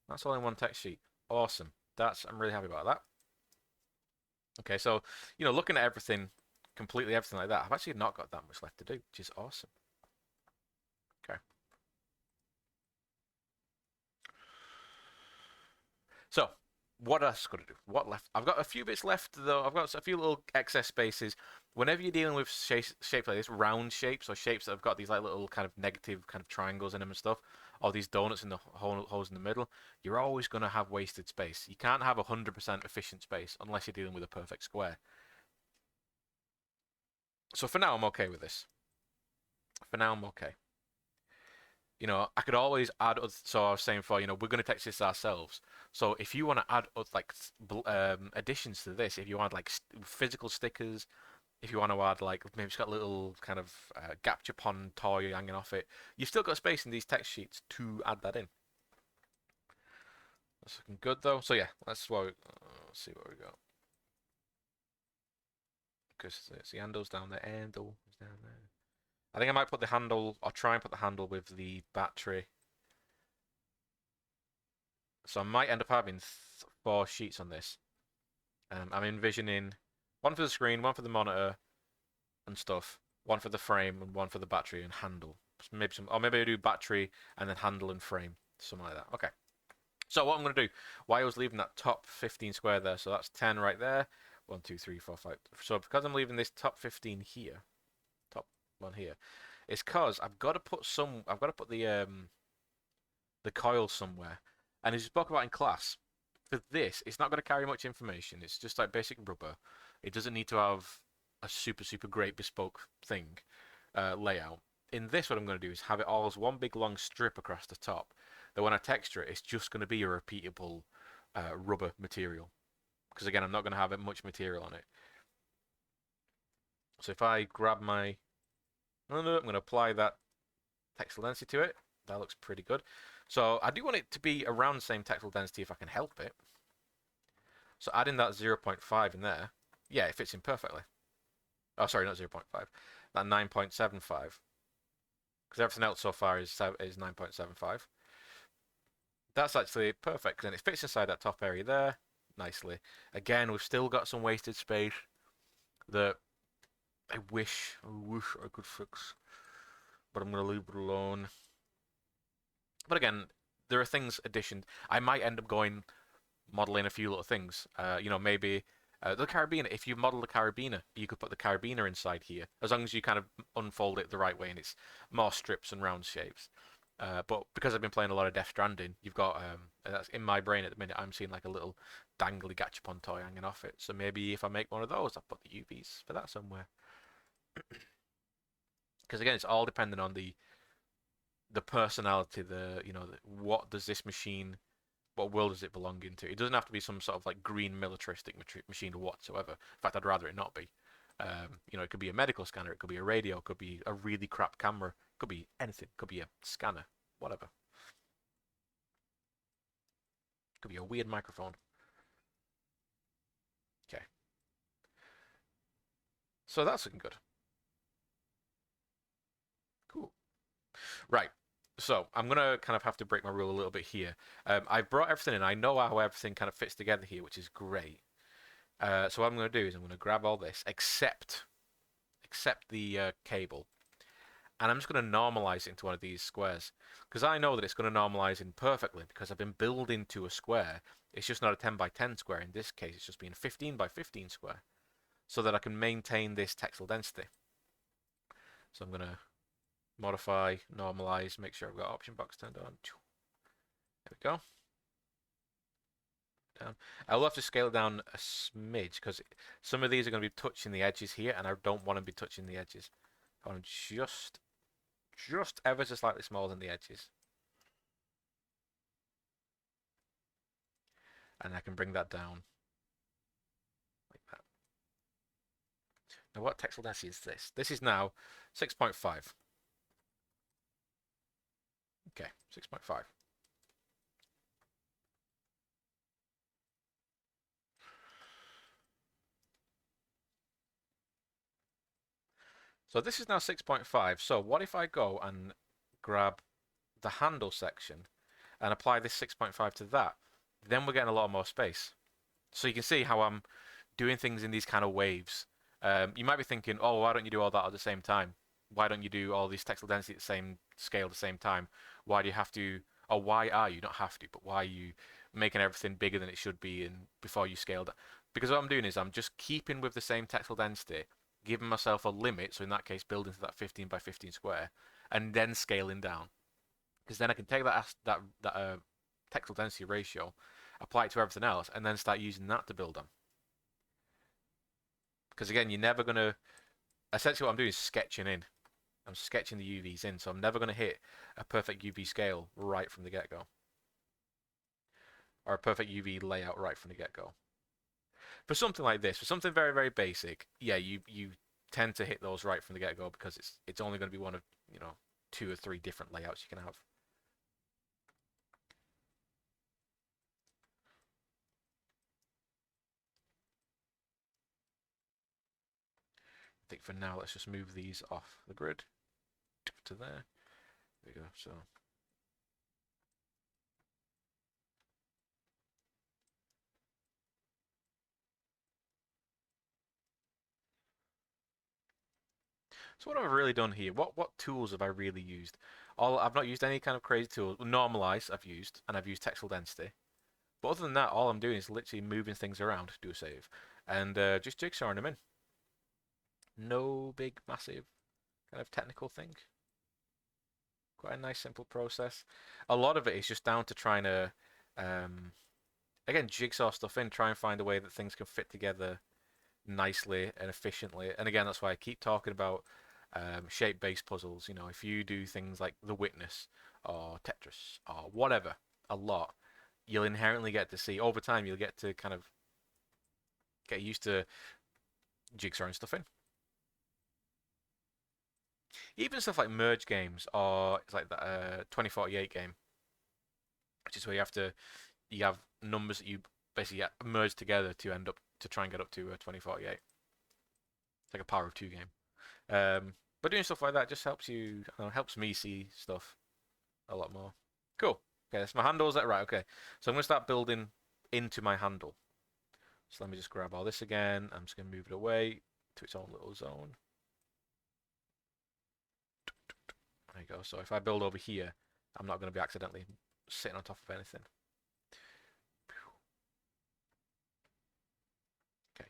S1: That's all in one text sheet. Awesome. I'm really happy about that. Okay, so, looking at everything, completely everything like that, I've actually not got that much left to do, which is awesome. Okay. So, what else got to do? What left? I've got a few bits left, though. I've got a few little excess spaces. Whenever you're dealing with shapes like this, round shapes, or shapes that have got these like little kind of negative kind of triangles in them and stuff, or these donuts in the holes in the middle, you're always going to have wasted space. You can't have 100% efficient space unless you're dealing with a perfect square. So for now, I'm okay with this. For now, I'm okay. I could always add. So I was saying we're going to text this ourselves. So if you want to add like additions to this, if you want like physical stickers, if you want to add like maybe it's got a little kind of Gachapon toy hanging off it, you've still got space in these text sheets to add that in. That's looking good though. So yeah, let's see what we got. Because the handle's down there, handle is down there. I think I might put the handle, or try and put the handle with the battery. So I might end up having 4 sheets on this. I'm envisioning one for the screen, one for the monitor and stuff, one for the frame, and one for the battery and handle. Maybe I do battery and then handle and frame, something like that. Okay. So what I'm going to do, why I was leaving that top 15 square there, so that's 10 right there. 1, 2, 3, 4, 5. So because I'm leaving this top 15 here, top one here, it's because I've got to put the coil somewhere. And as you spoke about in class, for this, it's not going to carry much information. It's just like basic rubber. It doesn't need to have a super, super great bespoke thing layout. In this, what I'm going to do is have it all as one big long strip across the top. That when I texture it, it's just going to be a repeatable rubber material. Because again, I'm not going to have much material on it. So if I grab my... I'm going to apply that textile density to it. That looks pretty good. So I do want it to be around the same textile density if I can help it. So adding that 0.5 in there, yeah, it fits in perfectly. Oh, sorry, not 0.5. That 9.75. Because everything else so far is 9.75. That's actually perfect. Then it fits inside that top area there nicely. Again, we've still got some wasted space that I wish I could fix. But I'm going to leave it alone. But again, there are things additioned. I might end up modeling a few little things. Maybe the carabiner. If you model the carabiner, you could put the carabiner inside here, as long as you kind of unfold it the right way and it's more strips and round shapes. But because I've been playing a lot of Death Stranding, you've got that's in my brain at the minute. I'm seeing like a little dangly Gachapon toy hanging off it. So maybe if I make one of those, I'll put the UVs for that somewhere. Because again, it's all dependent on the personality, what does this machine, what world does it belong into? It doesn't have to be some sort of like green militaristic machine whatsoever. In fact, I'd rather it not be. It could be a medical scanner, it could be a radio, it could be a really crap camera, it could be anything, it could be a scanner, whatever. It could be a weird microphone. Okay. So that's looking good. Cool. Right. So I'm gonna kind of have to break my rule a little bit here. I've brought everything in. I know how everything kind of fits together here, which is great. So what I'm gonna do is I'm gonna grab all this, except the cable, and I'm just gonna normalize it into one of these squares because I know that it's gonna normalize in perfectly because I've been building to a square. It's just not a 10 by 10 square. In this case, it's just being a 15 by 15 square, so that I can maintain this textile density. So I'm gonna modify, normalize, make sure I've got option box turned on. There we go. Down. I will have to scale it down a smidge because some of these are going to be touching the edges here, and I don't want to be touching the edges. I want them just ever so slightly smaller than the edges. and I can bring that down like that. Now what textile density is this? This is now 6.5. Okay, 6.5. So this is now 6.5. So what if I go and grab the handle section and apply this 6.5 to that? Then we're getting a lot more space. So you can see how I'm doing things in these kind of waves. You might be thinking, oh, why don't you do all that at the same time? Why don't you do all these textile density at the same scale at the same time? Why do you have to, or why are you, not have to, but why are you making everything bigger than it should be and before you scale that? Because what I'm doing is I'm just keeping with the same textile density, giving myself a limit, so in that case building to that 15 by 15 square, and then scaling down. Because then I can take that textile density ratio, apply it to everything else, and then start using that to build on. Because again, you're never going to, essentially what I'm doing is sketching in. I'm sketching the UVs in, so I'm never going to hit a perfect UV scale right from the get-go. Or a perfect UV layout right from the get-go. For something like this, for something very, very basic, yeah, you tend to hit those right from the get-go because it's only going to be one of, 2 or 3 different layouts you can have. I think for now, let's just move these off the grid to there. There we go. So what have I really done here? What tools have I really used? I've not used any kind of crazy tools. Normalize I've used, and I've used textile density. But other than that, all I'm doing is literally moving things around to do a save, and just jigsawing them in. No big, massive kind of technical thing. Quite a nice, simple process. A lot of it is just down to trying to, again, jigsaw stuff in, try and find a way that things can fit together nicely and efficiently. And again, that's why I keep talking about shape-based puzzles. If you do things like The Witness or Tetris or whatever a lot, you'll inherently get to see over time. You'll get to kind of get used to jigsawing stuff in. Even stuff like merge games or it's like the 2048 game, which is where you have numbers that you basically merge together to end up to try and get up to 2048. It's like a Power of Two game. But doing stuff like that just helps me see stuff a lot more. Cool. Okay, that's my handle. Is that right? Okay. So I'm going to start building into my handle. So let me just grab all this again. I'm just going to move it away to its own little zone. There you go. So if I build over here, I'm not going to be accidentally sitting on top of anything. Okay.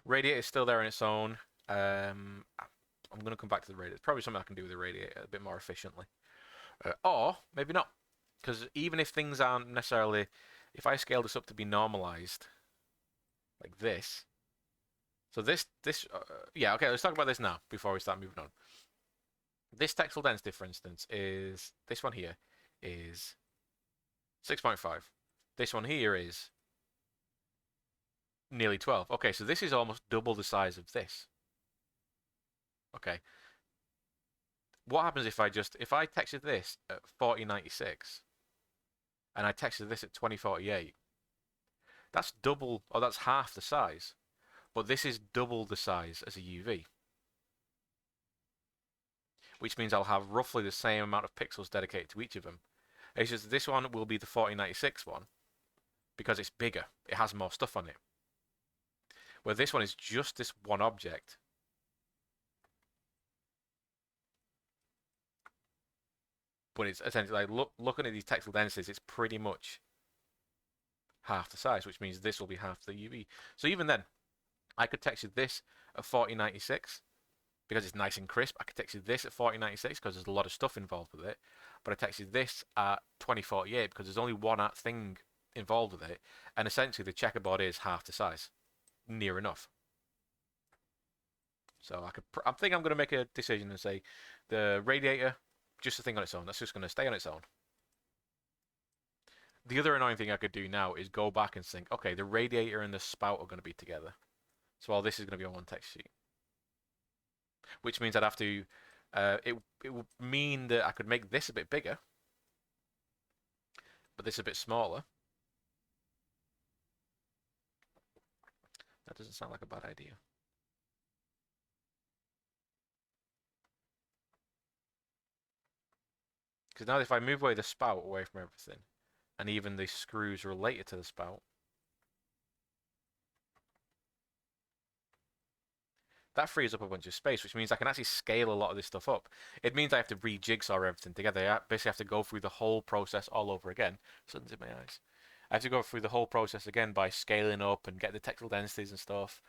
S1: Radiator is still there on its own. I'm going to come back to the radiator. It's probably something I can do with the radiator a bit more efficiently. Or maybe not. Because even if things aren't necessarily... If I scale this up to be normalized, like this... So yeah, okay, let's talk about this now before we start moving on. This textile density, for instance, is... This one here is 6.5. This one here is nearly 12. Okay, so this is almost double the size of this. Okay. What happens if I texture this at 4096 and I texture this at 2048? That's double, or that's half the size. But this is double the size as a UV. Which means I'll have roughly the same amount of pixels dedicated to each of them. It's just this one will be the 4096 one because it's bigger. It has more stuff on it. Where this one is just this one object. But it's essentially like looking at these textile densities, it's pretty much half the size, which means this will be half the UV. So even then, I could texture this at 4096 because it's nice and crisp. I could texture this at 4096 because there's a lot of stuff involved with it. But I textured this at 2048 because there's only one thing involved with it. And essentially the checkerboard is half the size. Near enough. So I think I'm going to make a decision and say the radiator, just a thing on its own. That's just going to stay on its own. The other annoying thing I could do now is go back and think, okay, the radiator and the spout are going to be together. So all this is going to be on one text sheet, which means I'd have to. It would mean that I could make this a bit bigger, but this a bit smaller. That doesn't sound like a bad idea. Because now if I move away the spout away from everything, and even the screws related to the spout, that frees up a bunch of space, which means I can actually scale a lot of this stuff up. It means I have to re-jigsaw everything together. I basically have to go through the whole process all over again. Sun's in my eyes. I have to go through the whole process again by scaling up and get the textile densities and stuff.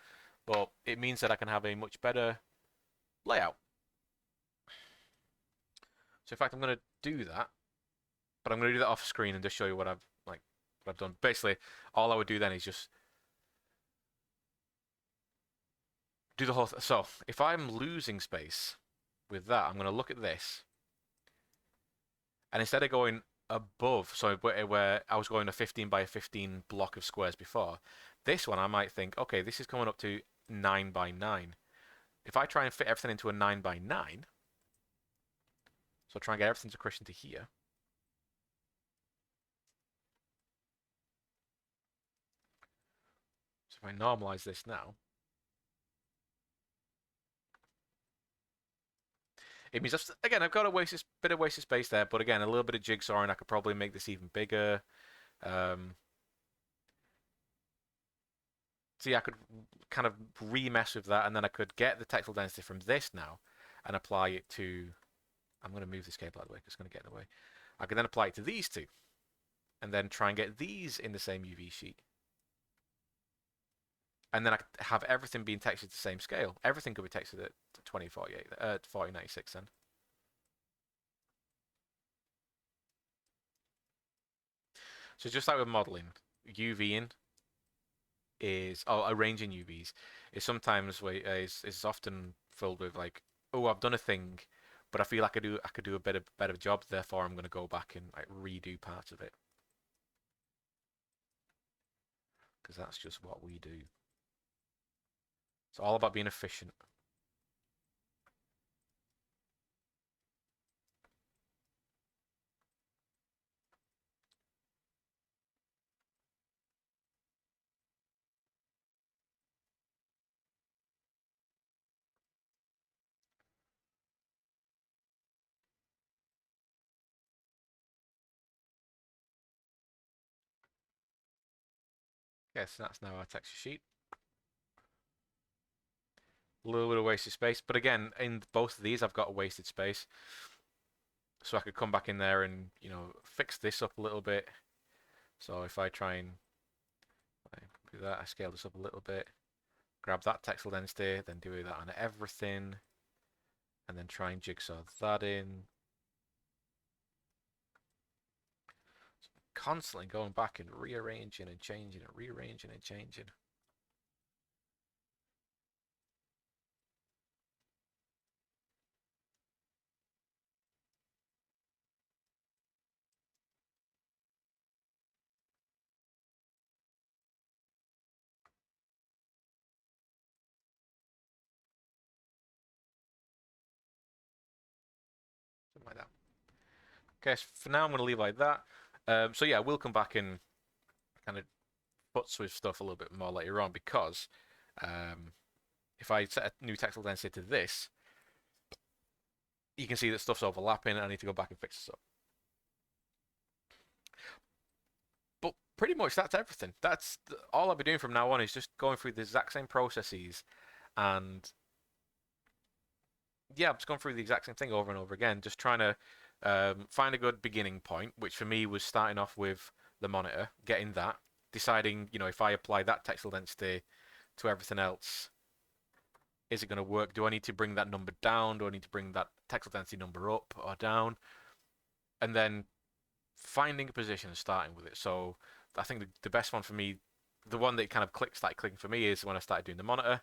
S1: But it means that I can have a much better layout. So in fact, I'm going to do that, but I'm going to do that off screen and just show you what I've done. Basically, all I would do then is just do the whole. So if I'm losing space with that, I'm going to look at this, and instead of going above, so where I was going a 15 by 15 block of squares before, this one I might think, okay, this is coming up to 9 by 9. If I try and fit everything into a 9 by 9, so try and get everything to cushion to here. So if I normalize this now, it means again I've got a bit of wasted space there, but again a little bit of jigsawing, I could probably make this even bigger. So yeah, I could kind of remess with that, and then I could get the textile density from this now and apply it to. I'm going to move this cable out of the way because it's going to get in the way. I could then apply it to these two, and then try and get these in the same UV sheet. And then I could have everything being textured to the same scale. Everything could be textured at 2048, 4096 then. So just like with modeling, UVing arranging UVs is sometimes is often filled with like, oh, I've done a thing, but I feel like I could do a better job. Therefore, I'm going to go back and like redo parts of it because that's just what we do. It's all about being efficient. Yes, that's now our texture sheet. A little bit of wasted space, but again, in both of these, I've got a wasted space, so I could come back in there and fix this up a little bit. So if I try and do that, I scale this up a little bit, grab that textile density, then do that on everything, and then try and jigsaw that in. So constantly going back and rearranging and changing and rearranging and changing. Something like that. Okay, so for now I'm going to leave like that. So yeah, we'll come back and kind of putz with stuff a little bit more later on because if I set a new textile density to this, you can see that stuff's overlapping and I need to go back and fix this up. But pretty much that's everything. That's all I'll be doing from now on is just going through the exact same processes and yeah, I'm just going through the exact same thing over and over again, just trying to find a good beginning point, which for me was starting off with the monitor, getting that, deciding, if I apply that textile density to everything else, is it going to work? Do I need to bring that number down? Do I need to bring that textile density number up or down? And then finding a position and starting with it. So I think the best one for me, the one that kind of started clicking for me is when I started doing the monitor.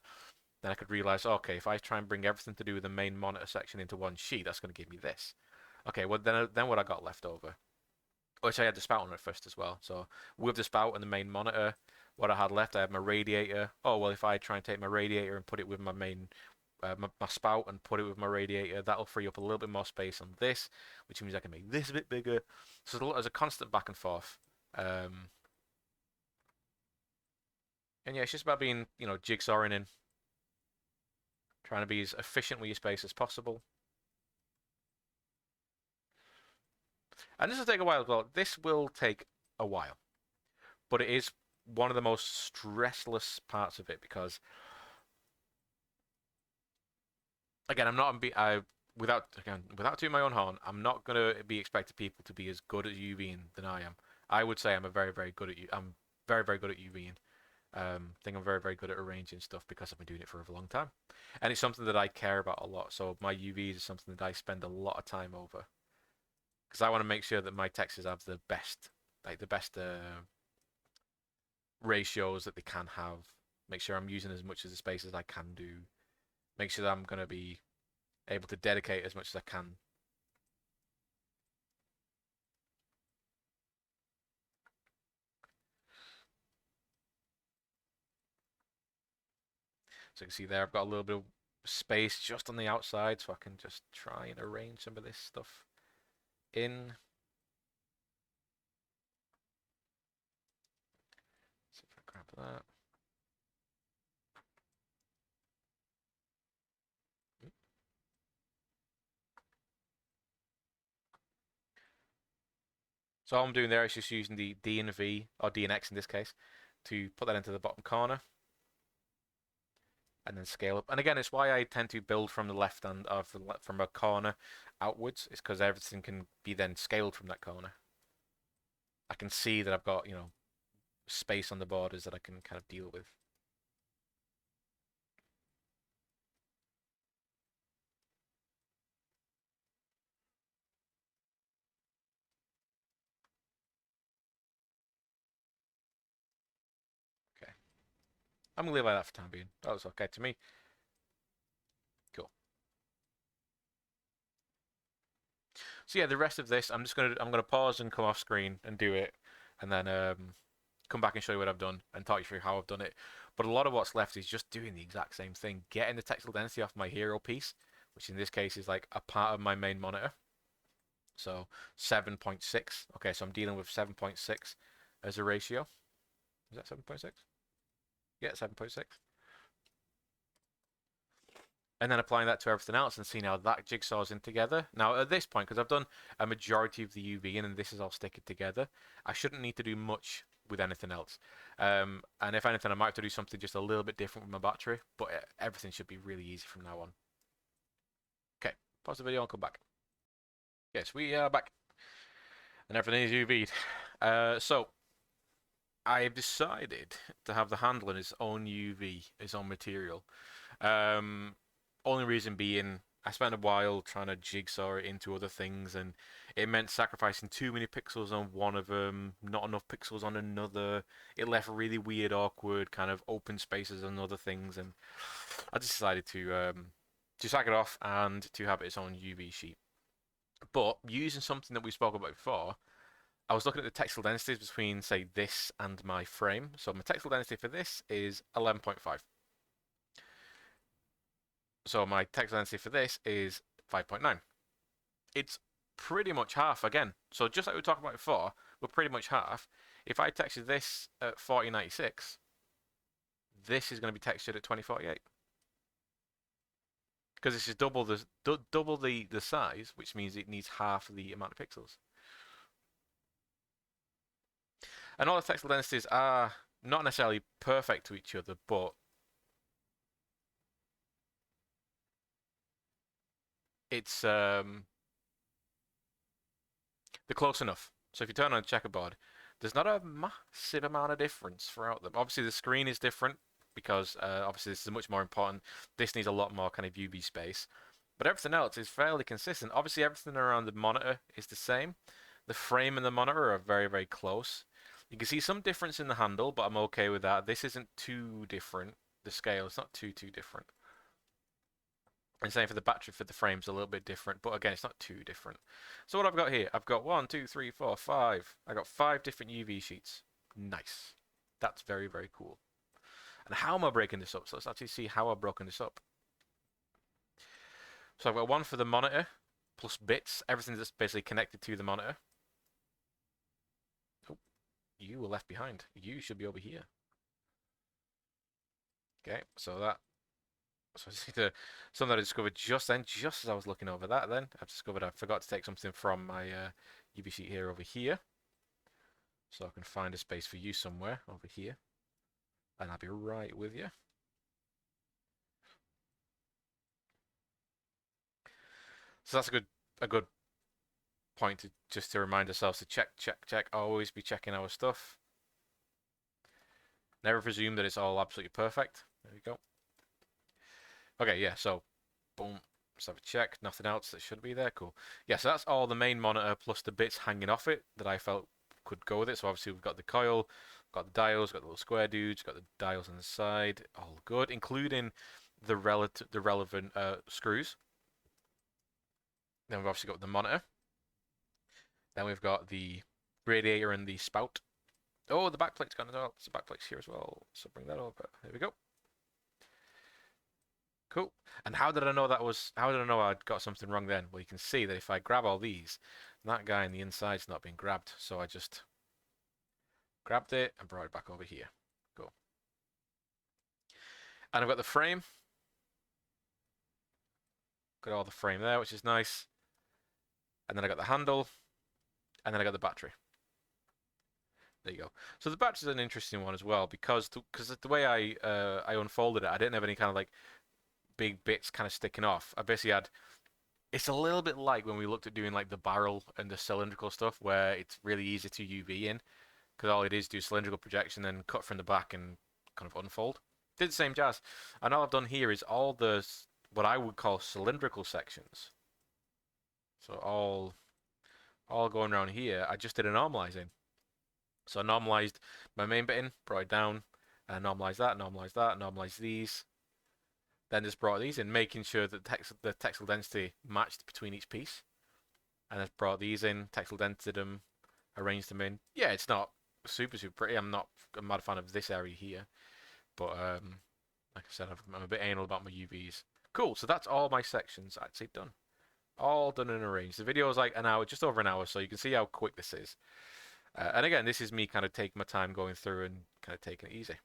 S1: Then I could realize, okay, if I try and bring everything to do with the main monitor section into one sheet, that's going to give me this. Okay, well then what I got left over which I had the spout on at first as well. So with the spout and the main monitor, what I had left, I had my radiator. Oh well, if I try and take my radiator and put it with my main my spout and put it with my radiator, that'll free up a little bit more space on this, which means I can make this a bit bigger. So there's a constant back and forth. Um, and yeah, it's just about being, jigsawing in, trying to be as efficient with your space as possible. And this will take a while as well. This will take a while, but it is one of the most stressless parts of it because, again, I'm not I without tooting my own horn, I'm not gonna be expecting people to be as good at UVing than I am. I would say I'm a very very good at I'm very very good at UVing. I think I'm very very good at arranging stuff because I've been doing it for a long time, and it's something that I care about a lot. So my UVs is something that I spend a lot of time over because I want to make sure that my textures have the best, like the best ratios that they can have. Make sure I'm using as much of the space as I can do. Make sure that I'm going to be able to dedicate as much as I can. So you can see there, I've got a little bit of space just on the outside, so I can just try and arrange some of this stuff in. See if I grab that. So all I'm doing there is just using the D and V, or D and X in this case, to put that into the bottom corner. And then scale up. And again, it's why I tend to build from the left and from a corner outwards. It's because everything can be then scaled from that corner. I can see that I've got, space on the borders that I can kind of deal with. Okay. I'm gonna leave it like that for the time being. That was okay to me. Cool. So yeah, the rest of this, I'm gonna pause and come off screen and do it, and then come back and show you what I've done and talk you through how I've done it. But a lot of what's left is just doing the exact same thing, getting the textile density off my hero piece, which in this case is like a part of my main monitor. So 7.6. Okay, so I'm dealing with 7.6 as a ratio. Is that 7.6? Yeah, 7.6. And then applying that to everything else and seeing how that jigsaw's in together. Now, at this point, because I've done a majority of the UV and this is all sticking together, I shouldn't need to do much with anything else. And if anything, I might have to do something just a little bit different with my battery, but everything should be really easy from now on. Okay, pause the video and come back. Yes, we are back. And everything is UV'd. So, I've decided to have the handle in its own UV, its own material. Only reason being, I spent a while trying to jigsaw it into other things, and it meant sacrificing too many pixels on one of them, not enough pixels on another. It left really weird, awkward, kind of open spaces on other things, and I just decided to sack it off and to have its own UV sheet. But using something that we spoke about before, I was looking at the textile densities between, say, this and my frame. So my textile density for this is 11.5. So my textile density for this is 5.9. It's pretty much half again. So just like we talked about before, we're pretty much half. If I texture this at 4096, this is going to be textured at 2048. Because this is double the size, which means it needs half the amount of pixels. And all the textile densities are not necessarily perfect to each other, but it's they're close enough. So if you turn on a checkerboard, there's not a massive amount of difference throughout them. Obviously, the screen is different because obviously this is much more important. This needs a lot more kind of UV space, but everything else is fairly consistent. Obviously, everything around the monitor is the same. The frame and the monitor are very, very close. You can see some difference in the handle, but I'm okay with that. This isn't too different. The scale is not too different. And same for the battery for the frames, a little bit different, but again, it's not too different. So what I've got here, I've got 1, 2, 3, 4, 5. I got 5 different UV sheets. Nice. That's very, very cool. And how am I breaking this up? So let's actually see how I've broken this up. So I've got one for the monitor, plus bits, everything that's basically connected to the monitor. Oh, you were left behind. You should be over here. Okay, so something I discovered just then, just as I was looking over that then, I've discovered I forgot to take something from my UV sheet here over here. So I can find a space for you somewhere over here. And I'll be right with you. So that's a good point to just to remind ourselves to check, always be checking our stuff. Never presume that it's all absolutely perfect. There we go. Okay, yeah, so boom. Let's have a check. Nothing else that should be there. Cool. Yeah, so that's all the main monitor plus the bits hanging off it that I felt could go with it. So obviously we've got the coil, got the dials, got the little square dudes, got the dials on the side, all good, including the relevant screws. Then we've obviously got the monitor. Then we've got the radiator and the spout. Oh, the backplate's gone as well. So the backplate's here as well. So bring that over. There we go. Cool. And how did I know I'd got something wrong then? Well, you can see that if I grab all these, that guy on the inside's not being grabbed. So I just grabbed it and brought it back over here. Cool. And I've got the frame. Got all the frame there, which is nice. And then I got the handle. And then I got the battery. There you go. So the battery's an interesting one as well because the way I unfolded it, I didn't have any kind of like big bits kind of sticking off. I basically had. It's a little bit like when we looked at doing like the barrel and the cylindrical stuff, where it's really easy to UV in because all it is do cylindrical projection and cut from the back and kind of unfold. Did the same jazz, and all I've done here is all the what I would call cylindrical sections. So all going around here, I just did a normalizing. So I normalized my main bit in, brought it down, and normalized that, normalized these. Then just brought these in, making sure that the textile density matched between each piece. And just brought these in, textile densited them, arranged them in. Yeah, it's not super pretty. I'm not a fan of this area here, but like I said, I'm a bit anal about my UVs. Cool. So that's all my sections actually done. All done and arranged. The video is like an hour, just over an hour, so you can see how quick this is. And again, this is me kind of taking my time going through and kind of taking it easy.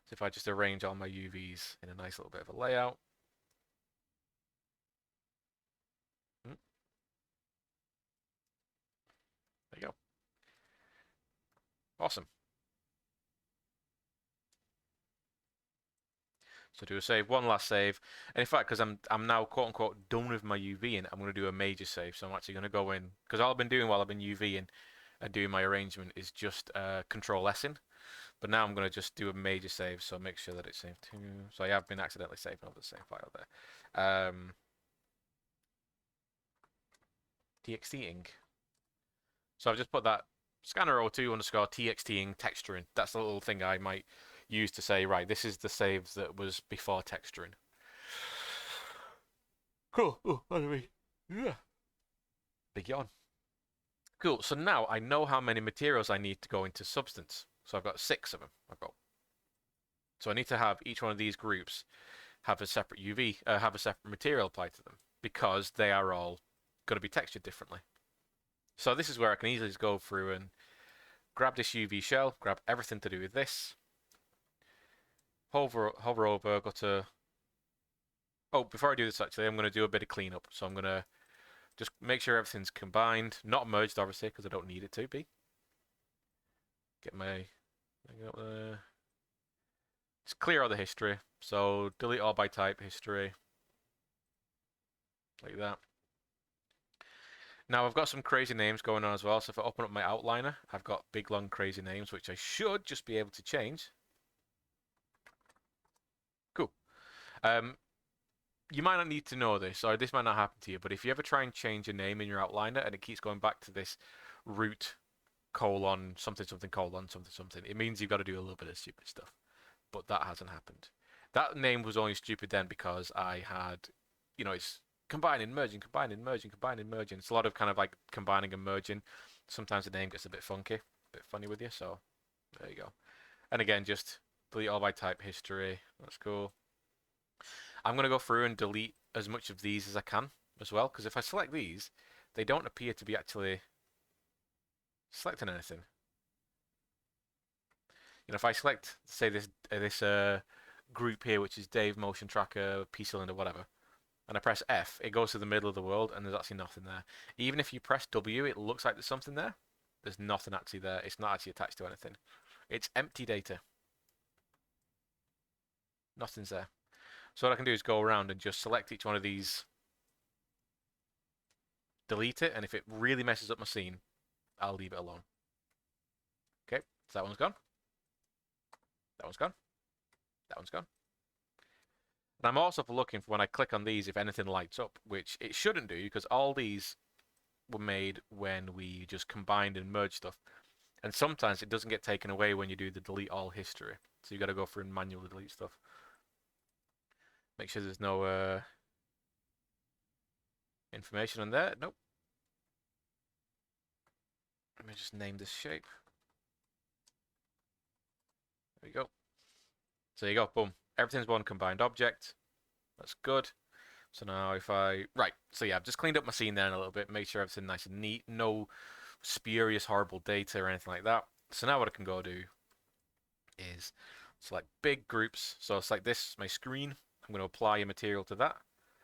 S1: So if I just arrange all my UVs in a nice little bit of a layout. There you go. Awesome. So do a save, one last save. And in fact, because I'm now quote unquote done with my UVing, I'm going to do a major save. So I'm actually going to go in, because all I've been doing while I've been UVing and doing my arrangement is just Control S-ing. But now I'm going to just do a major save, so make sure that it's saved too. So I have been accidentally saving over the same file there. TXTing. So I've just put that scanner02 underscore TXTing texturing. That's the little thing I might use to say, right, this is the save that was before texturing. Cool. Oh, anyway. Yeah. Big yawn. Cool. So now I know how many materials I need to go into Substance. So I've got 6 of them. So I need to have each one of these groups have a separate UV, have a separate material applied to them because they are all going to be textured differently. So this is where I can easily just go through and grab this UV shell, grab everything to do with this, hover over, go to. Oh, before I do this, actually, I'm going to do a bit of cleanup. So I'm going to just make sure everything's combined, not merged, obviously, because I don't need it to be. Get my thing up there. Just clear all the history. So delete all by type history. Like that. Now I've got some crazy names going on as well. So if I open up my outliner, I've got big, long, crazy names, which I should just be able to change. Cool. You might not need to know this, or this might not happen to you, but if you ever try and change a name in your outliner and it keeps going back to this root colon something something colon something something, it means you've got to do a little bit of stupid stuff. But that hasn't happened. That name was only stupid then because I had, it's combining, merging, combining, merging, combining, merging. It's a lot of kind of like combining and merging. Sometimes the name gets a bit funky, a bit funny with you. So there you go. And again, just delete all my type history. That's cool. I'm going to go through and delete as much of these as I can as well, because if I select these, they don't appear to be actually selecting anything. If I select, say this group here, which is Dave, Motion Tracker, P Cylinder, whatever, and I press F, it goes to the middle of the world, and there's actually nothing there. Even if you press W, it looks like there's something there. There's nothing actually there. It's not actually attached to anything. It's empty data. Nothing's there. So what I can do is go around and just select each one of these, delete it, and if it really messes up my scene, I'll leave it alone. Okay, so that one's gone. That one's gone. That one's gone. And I'm also looking for when I click on these if anything lights up, which it shouldn't do because all these were made when we just combined and merged stuff. And sometimes it doesn't get taken away when you do the delete all history. So you got to go through and manually delete stuff. Make sure there's no information on there. Nope. Let me just name this shape. There we go. So there you go. Boom. Everything's one combined object. That's good. So now if right, so yeah, I've just cleaned up my scene there in a little bit, make sure everything's nice and neat, no spurious, horrible data or anything like that. So now what I can go do is select big groups. So select this, my screen. I'm going to apply a material to that.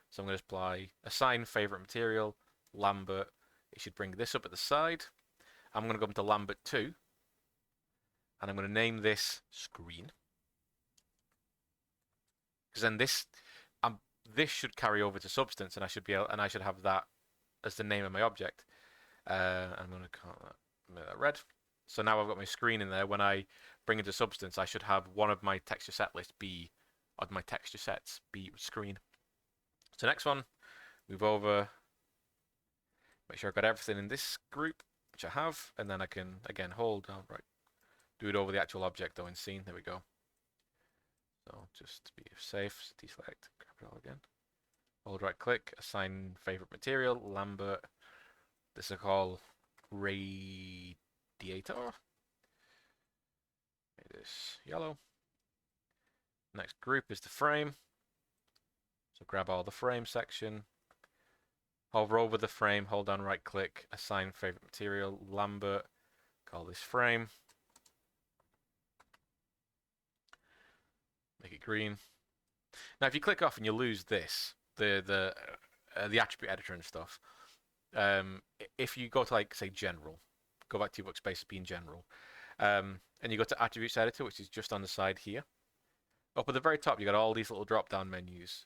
S1: So I'm going to apply assign favorite material, Lambert. It should bring this up at the side. I'm going to go into Lambert 2, and I'm going to name this screen. Because then this should carry over to substance, and I should have that as the name of my object. I'm going to call that, make that red. So now I've got my screen in there. When I bring it to substance, I should have one of my texture set lists be, or my texture sets be screen. So next one, move over, make sure I've got everything in this group, which I have, and then I can again hold down, right, do it over the actual object though in scene. There we go. So just to be safe, deselect, grab it all again. Hold right click, assign favorite material, Lambert. This is called radiator. Make this yellow. Next group is the frame. So grab all the frame section. Hover over the frame, hold down right click, assign favorite material, Lambert. Call this frame. Make it green. Now if you click off and you lose this, the attribute editor and stuff, if you go to like say general, go back to your workspace being general, and you go to attributes editor, which is just on the side here. Up at the very top, you got all these little drop down menus,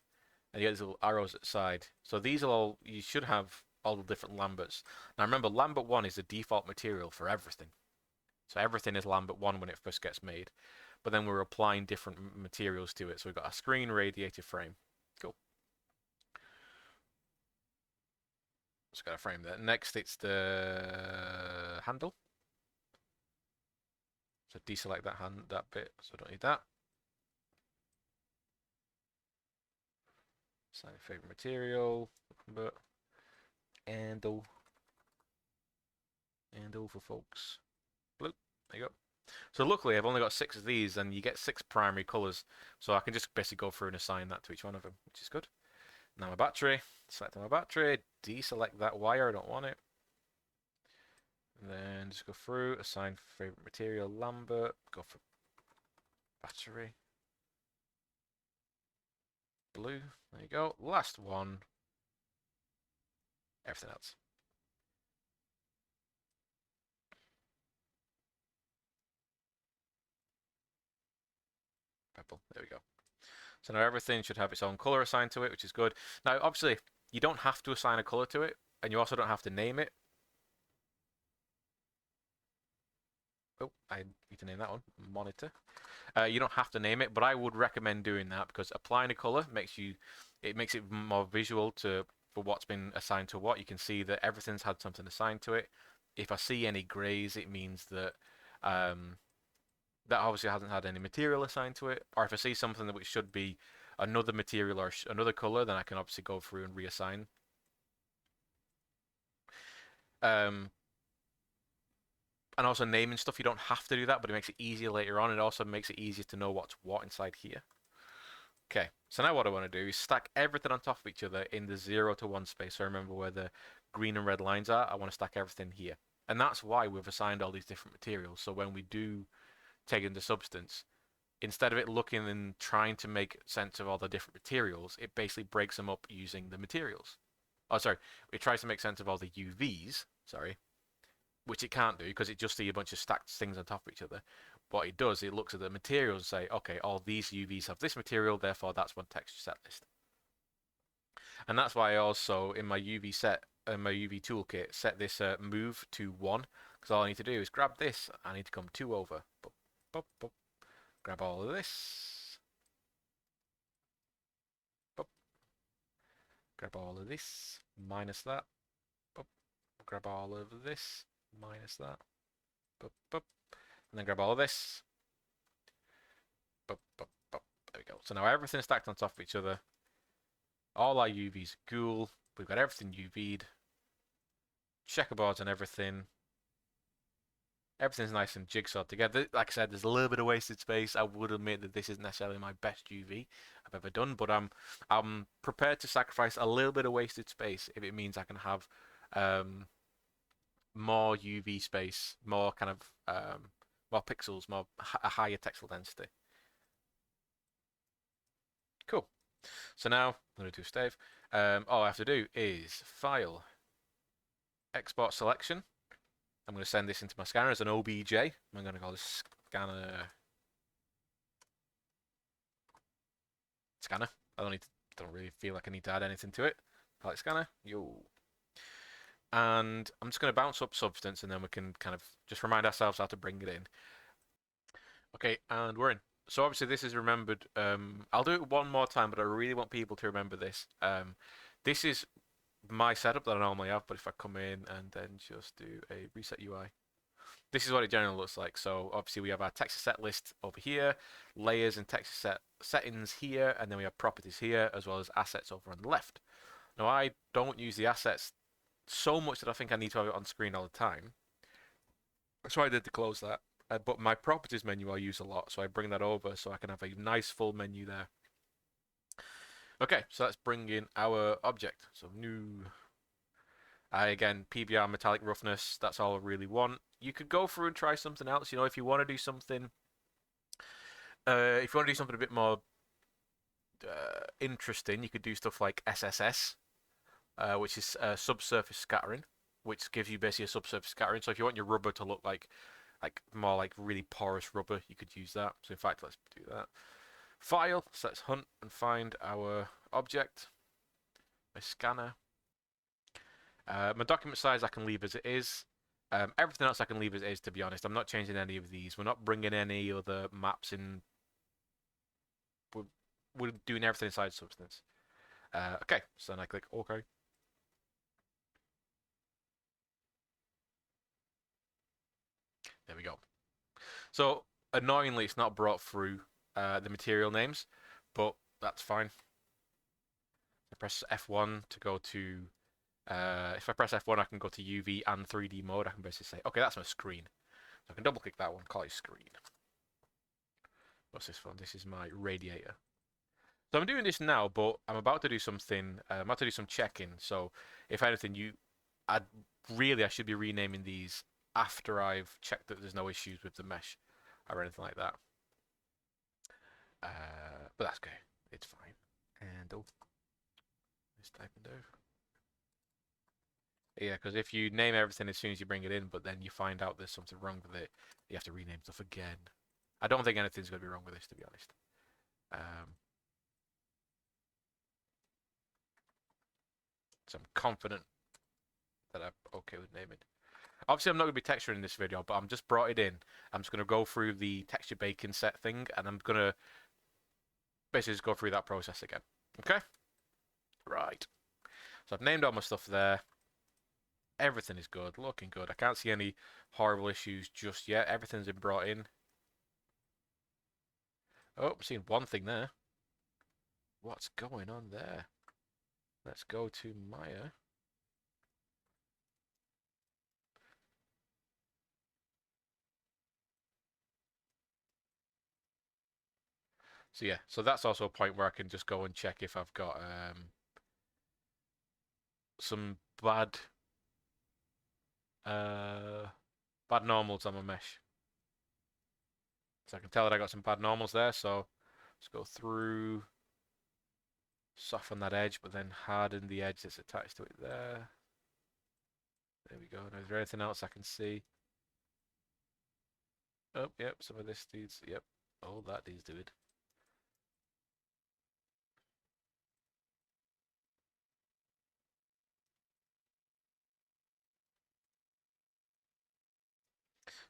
S1: and you get these little arrows at the side. So these are all, you should have all the different Lamberts. Now remember, Lambert 1 is the default material for everything. So everything is Lambert 1 when it first gets made. But then we're applying different materials to it. So we've got a screen, radiator, frame. Cool. Just got a frame there. Next, it's the handle. So deselect that bit, so I don't need that. Assign favorite material, but handle for folks. Blue. There you go. So luckily I've only got 6 of these, and you get 6 primary colors. So I can just basically go through and assign that to each one of them, which is good. Now my battery, select my battery, deselect that wire, I don't want it. And then just go through, assign favorite material, Lambert, go for battery. Blue, there you go. Last one, everything else. Purple, there we go. So now everything should have its own color assigned to it, which is good. Now, obviously, you don't have to assign a color to it, and you also don't have to name it. Oh, I need to name that one, monitor. You don't have to name it, but I would recommend doing that because applying a color makes it more visual for what's been assigned to what. You can see that everything's had something assigned to it. If I see any grays, it means that that obviously hasn't had any material assigned to it, or if I see something that which should be another material or another color, then I can obviously go through and reassign. Um, and also naming stuff, you don't have to do that, but it makes it easier later on. It also makes it easier to know what's what inside here. Okay, so now what I want to do is stack everything on top of each other in the 0 to 1 space. So remember where the green and red lines are, I want to stack everything here. And that's why we've assigned all these different materials. So when we do take into substance, instead of it looking and trying to make sense of all the different materials, it basically breaks them up using the materials. Oh, sorry, it tries to make sense of all the UVs, sorry, which it can't do because it just sees a bunch of stacked things on top of each other. What it does, it looks at the materials and say, okay, all these UVs have this material, therefore that's one texture set list. And that's why I also, in my UV set, in my UV toolkit, set this move to 1, because all I need to do is grab this, I need to come 2 over. Boop, boop, boop. Grab all of this. Boop. Grab all of this, minus that. Boop. Grab all of this, minus that. Boop, boop. And then grab all of this. Boop, boop, boop. There we go. So now everything's stacked on top of each other. All our UVs are cool. We've got everything UV'd. Checkerboards and everything. Everything's nice and jigsawed together. Like I said, there's a little bit of wasted space. I would admit that this isn't necessarily my best UV I've ever done, but I'm prepared to sacrifice a little bit of wasted space if it means I can have more UV space, more kind of more pixels, a higher textile density. Cool. So now I'm going to do stave. All I have to do is file, export selection. I'm going to send this into my scanner as an OBJ. I'm going to call this scanner. I don't really feel like I need to add anything to it. Palette scanner. Yo. And I'm just going to bounce up substance, and then we can kind of just remind ourselves how to bring it in. Okay, and we're in. So obviously this is remembered. I'll do it one more time, but I really want people to remember this. This is my setup that I normally have, but if I come in and then just do a reset UI, this is what it generally looks like. So obviously we have our texture set list over here, layers and texture set settings here, and then we have properties here, as well as assets over on the left. Now I don't use the assets so much that I think I need to have it on screen all the time. So I did to close that. But my properties menu I use a lot, so I bring that over so I can have a nice full menu there. Okay, so let's bring in our object. So new, again, PBR metallic roughness, that's all I really want. You could go through and try something else, you know, if you want to do something, a bit more interesting, you could do stuff like SSS, which is subsurface scattering, which gives you basically a subsurface scattering. So if you want your rubber to look like more like really porous rubber, you could use that. So in fact, let's do that. File, so let's hunt and find our object. My scanner. My document size I can leave as it is. Everything else I can leave as it is, to be honest. I'm not changing any of these. We're not bringing any other maps in. We're doing everything inside Substance. Okay, so then I click OK. There we go. So annoyingly, it's not brought through the material names, but that's fine. I press F1 to go to. If I press F1, I can go to UV and 3D mode. I can basically say, okay, that's my screen. So I can double click that one, call it screen. What's this one? This is my radiator. So I'm doing this now, but I'm about to do something. I'm about to do some checking. So if anything, I should be renaming these after I've checked that there's no issues with the mesh or anything like that. But that's okay. It's fine. And let's type it down. Yeah, because if you name everything as soon as you bring it in, but then you find out there's something wrong with it, you have to rename stuff again. I don't think anything's going to be wrong with this, to be honest. So I'm confident that I'm okay with naming. Obviously, I'm not going to be texturing this video, but I'm just brought it in. I'm just going to go through the texture baking set thing, and I'm going to basically just go through that process again. Okay? Right. So I've named all my stuff there. Everything is good, looking good. I can't see any horrible issues just yet. Everything's been brought in. Oh, I'm seeing one thing there. What's going on there? Let's go to Maya. So yeah, so that's also a point where I can just go and check if I've got some uh, bad normals on my mesh. So I can tell that I got some bad normals there. So let's go through, soften that edge, but then harden the edge that's attached to it there. There we go. Now, is there anything else I can see? Oh, yep, some of this needs, yep. Oh, that needs doing.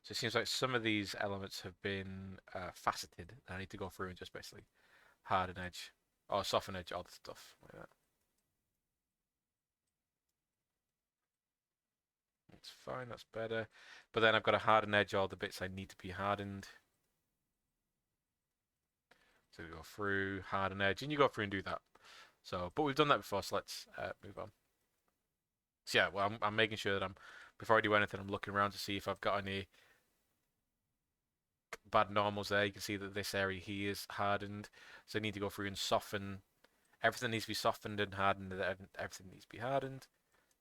S1: So it seems like some of these elements have been faceted. I need to go through and just basically harden edge or soften edge all the stuff like that. That's fine, that's better. But then I've got to harden edge all the bits I need to be hardened. So we go through, harden edge, and you go through and do that. So, but we've done that before, so let's move on. So yeah, well, I'm making sure that before I do anything, I'm looking around to see if I've got any bad normals there. You can see that this area here is hardened, so I need to go through and soften. Everything needs to be softened and hardened. Everything needs to be hardened,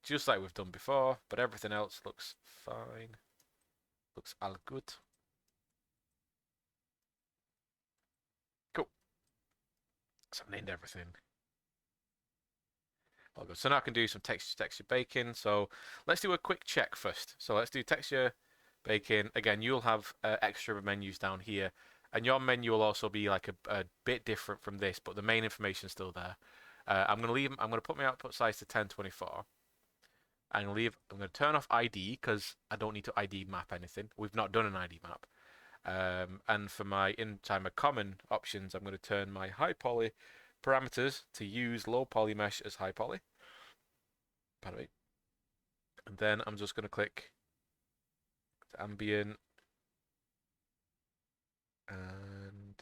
S1: just like we've done before. But everything else looks fine. Looks all good. Cool. So I've named everything. All good. So now I can do some texture baking. So let's do a quick check first. So let's do texture baking. Again, you'll have extra menus down here, and your menu will also be like a bit different from this, but the main information is still there. I'm gonna leave. I'm gonna put my output size to 1024. I'm gonna turn off ID because I don't need to ID map anything. We've not done an ID map. And for my in-timer common options, I'm going to turn my high poly parameters to use low poly mesh as high poly. Pardon me. And then I'm just going to click ambient and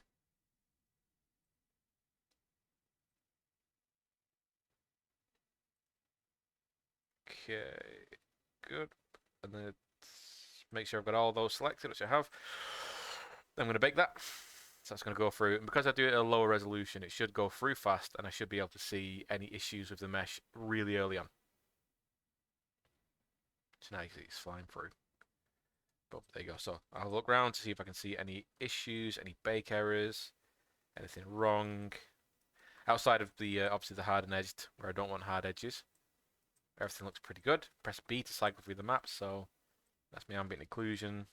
S1: okay, good. And then make sure I've got all those selected, which I have. I'm going to bake that. So that's going to go through, and because I do it at a lower resolution, it should go through fast, and I should be able to see any issues with the mesh really early on. So now you can see it's flying through. But there you go. So I'll look around to see if I can see any issues, any bake errors, anything wrong. Outside of the obviously the hard and edged, where I don't want hard edges. Everything looks pretty good. Press B to cycle through the map, so that's my ambient occlusion.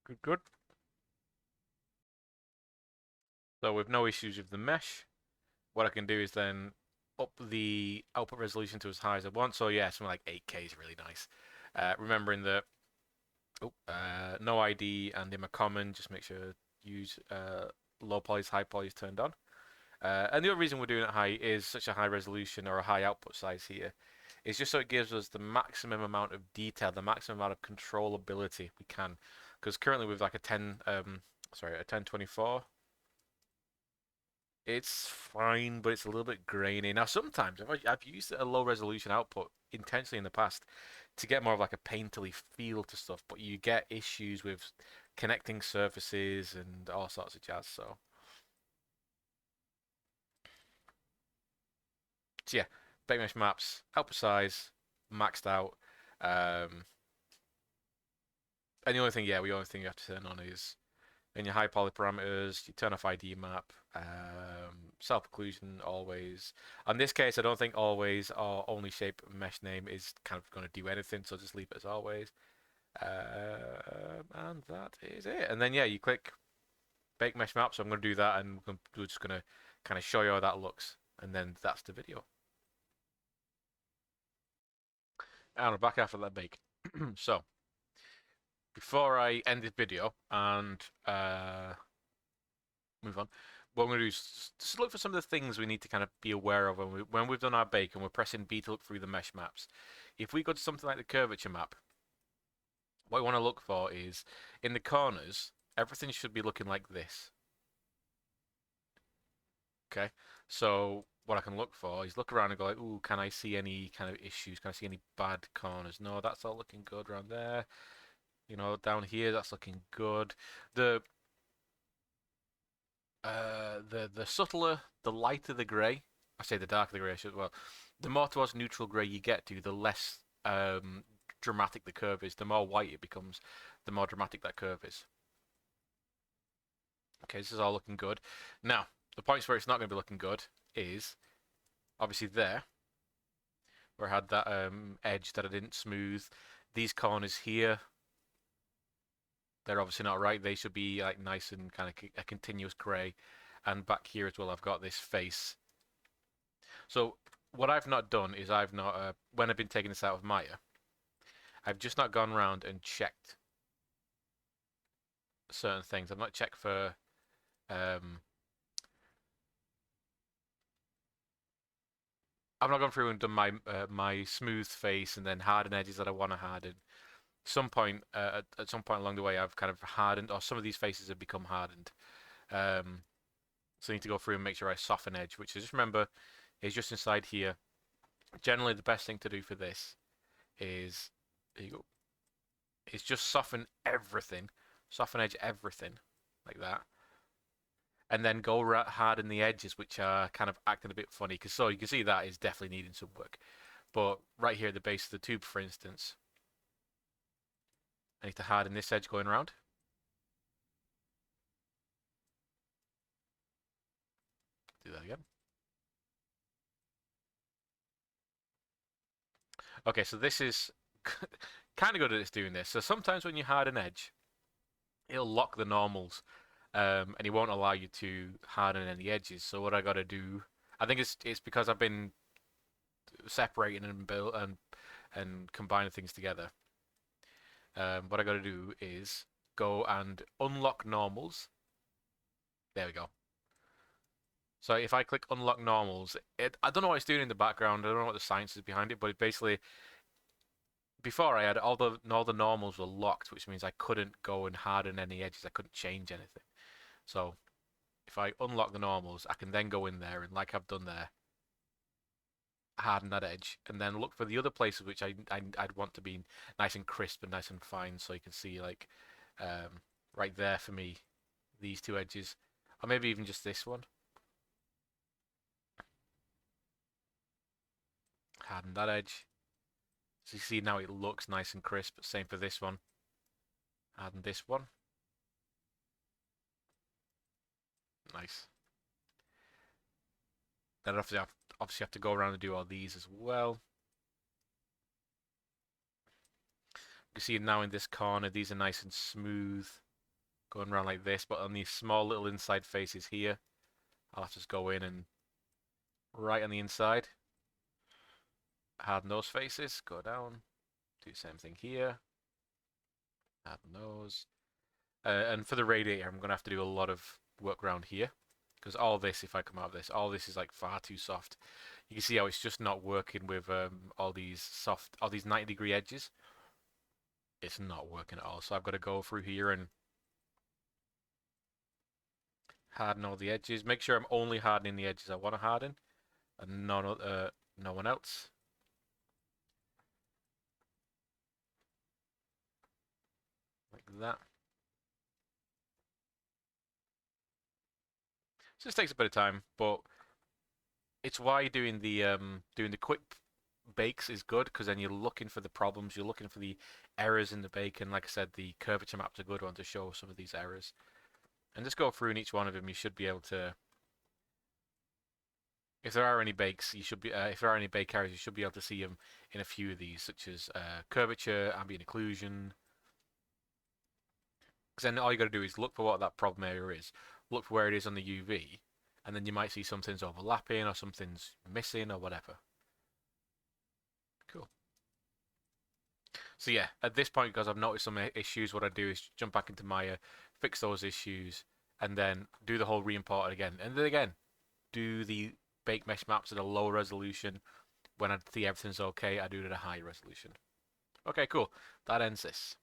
S1: Good, good. So with no issues with the mesh, what I can do is then up the output resolution to as high as I want. So yeah, something like 8K is really nice. Remembering that no ID and in my common, just make sure use low polys, high polys turned on. And the other reason we're doing it high is such a high resolution or a high output size here is just so it gives us the maximum amount of detail, the maximum amount of controllability we can. Because currently with like a 1024, it's fine, but it's a little bit grainy. Now sometimes I've used a low resolution output intentionally in the past to get more of like a painterly feel to stuff, but you get issues with connecting surfaces and all sorts of jazz. So yeah, Bakemesh maps, output size, maxed out. Um, and the only thing, yeah, the only thing you have to turn on is in your high poly parameters, you turn off ID map, self occlusion always. In this case, I don't think always or only shape mesh name is kind of going to do anything, so just leave it as always. And that is it. And then yeah, you click bake mesh map. So I'm going to do that, and we're just going to kind of show you how that looks, and then that's the video. And we're back after that bake. So before I end this video and move on. What I'm going to do is just look for some of the things we need to kind of be aware of when we've done our bake and we're pressing B to look through the mesh maps. If we go to something like the curvature map, what we want to look for is in the corners, everything should be looking like this. Okay, so what I can look for is look around and go like, ooh, can I see any kind of issues? Can I see any bad corners? No, that's all looking good around there. You know, down here, that's looking good. The the subtler, the lighter the grey. I say the darker the grey, well, the more towards neutral grey you get to, the less dramatic the curve is. The more white it becomes, the more dramatic that curve is. Okay, this is all looking good. Now, the points where it's not going to be looking good is obviously there, where I had that edge that I didn't smooth. These corners here, they're obviously not right. They should be like nice and kind of a continuous grey. And back here as well, I've got this face. So what I've not done is I've not, when I've been taking this out of Maya, I've just not gone around and checked certain things. I've not checked for I've not gone through and done my smooth face and then harden edges that I want to harden. Some point at some point along the way, I've kind of hardened, or some of these faces have become hardened. So I need to go through and make sure I soften edge, which is just remember is just inside here. Generally, the best thing to do for this is there you go. Is just soften everything, soften edge everything like that, and then go hard in the edges, which are kind of acting a bit funny. Because so you can see that is definitely needing some work. But right here at the base of the tube, for instance, I need to harden this edge going around. Do that again. Okay, so this is kind of good at doing this. So sometimes when you harden edge, it'll lock the normals, and it won't allow you to harden any edges. So what I got to do, I think it's because I've been separating and build and combining things together. What I got to do is go and unlock normals. There we go. So if I click unlock normals, I don't know what it's doing in the background. I don't know what the science is behind it, but it basically before I had all the normals were locked, which means I couldn't go and harden any edges. I couldn't change anything. So if I unlock the normals, I can then go in there and like I've done there, harden that edge, and then look for the other places which I'd want to be nice and crisp and nice and fine, so you can see like right there for me, these two edges, or maybe even just this one. Harden that edge. So you see now it looks nice and crisp. Same for this one. Harden this one. Nice. Then obviously have to go around and do all these as well. You see now in this corner, these are nice and smooth, going around like this. But on these small little inside faces here, I'll have to just go in and right on the inside, harden those faces, go down, do the same thing here, harden those. And for the radiator, I'm going to have to do a lot of work around here. Because all this, if I come out of this, all this is like far too soft. You can see how it's just not working with all these 90-degree edges. It's not working at all. So I've got to go through here and harden all the edges. Make sure I'm only hardening the edges I want to harden, and no one else. Like that. So this takes a bit of time, but it's why doing the quick bakes is good, because then you're looking for the problems, you're looking for the errors in the bake, and like I said, the curvature map's a good one to show some of these errors. And just go through in each one of them. You should be able to, if there are any bakes, you should be if there are any bake errors, you should be able to see them in a few of these, such as curvature, ambient occlusion. Because then all you got to do is look for what that problem area is, look for where it is on the UV, and then you might see something's overlapping or something's missing or whatever. Cool. So yeah, at this point, because I've noticed some issues, what I do is jump back into Maya, fix those issues, and then do the whole re-import again. And then again, do the bake mesh maps at a low resolution. When I see everything's okay, I do it at a high resolution. Okay, cool. That ends this.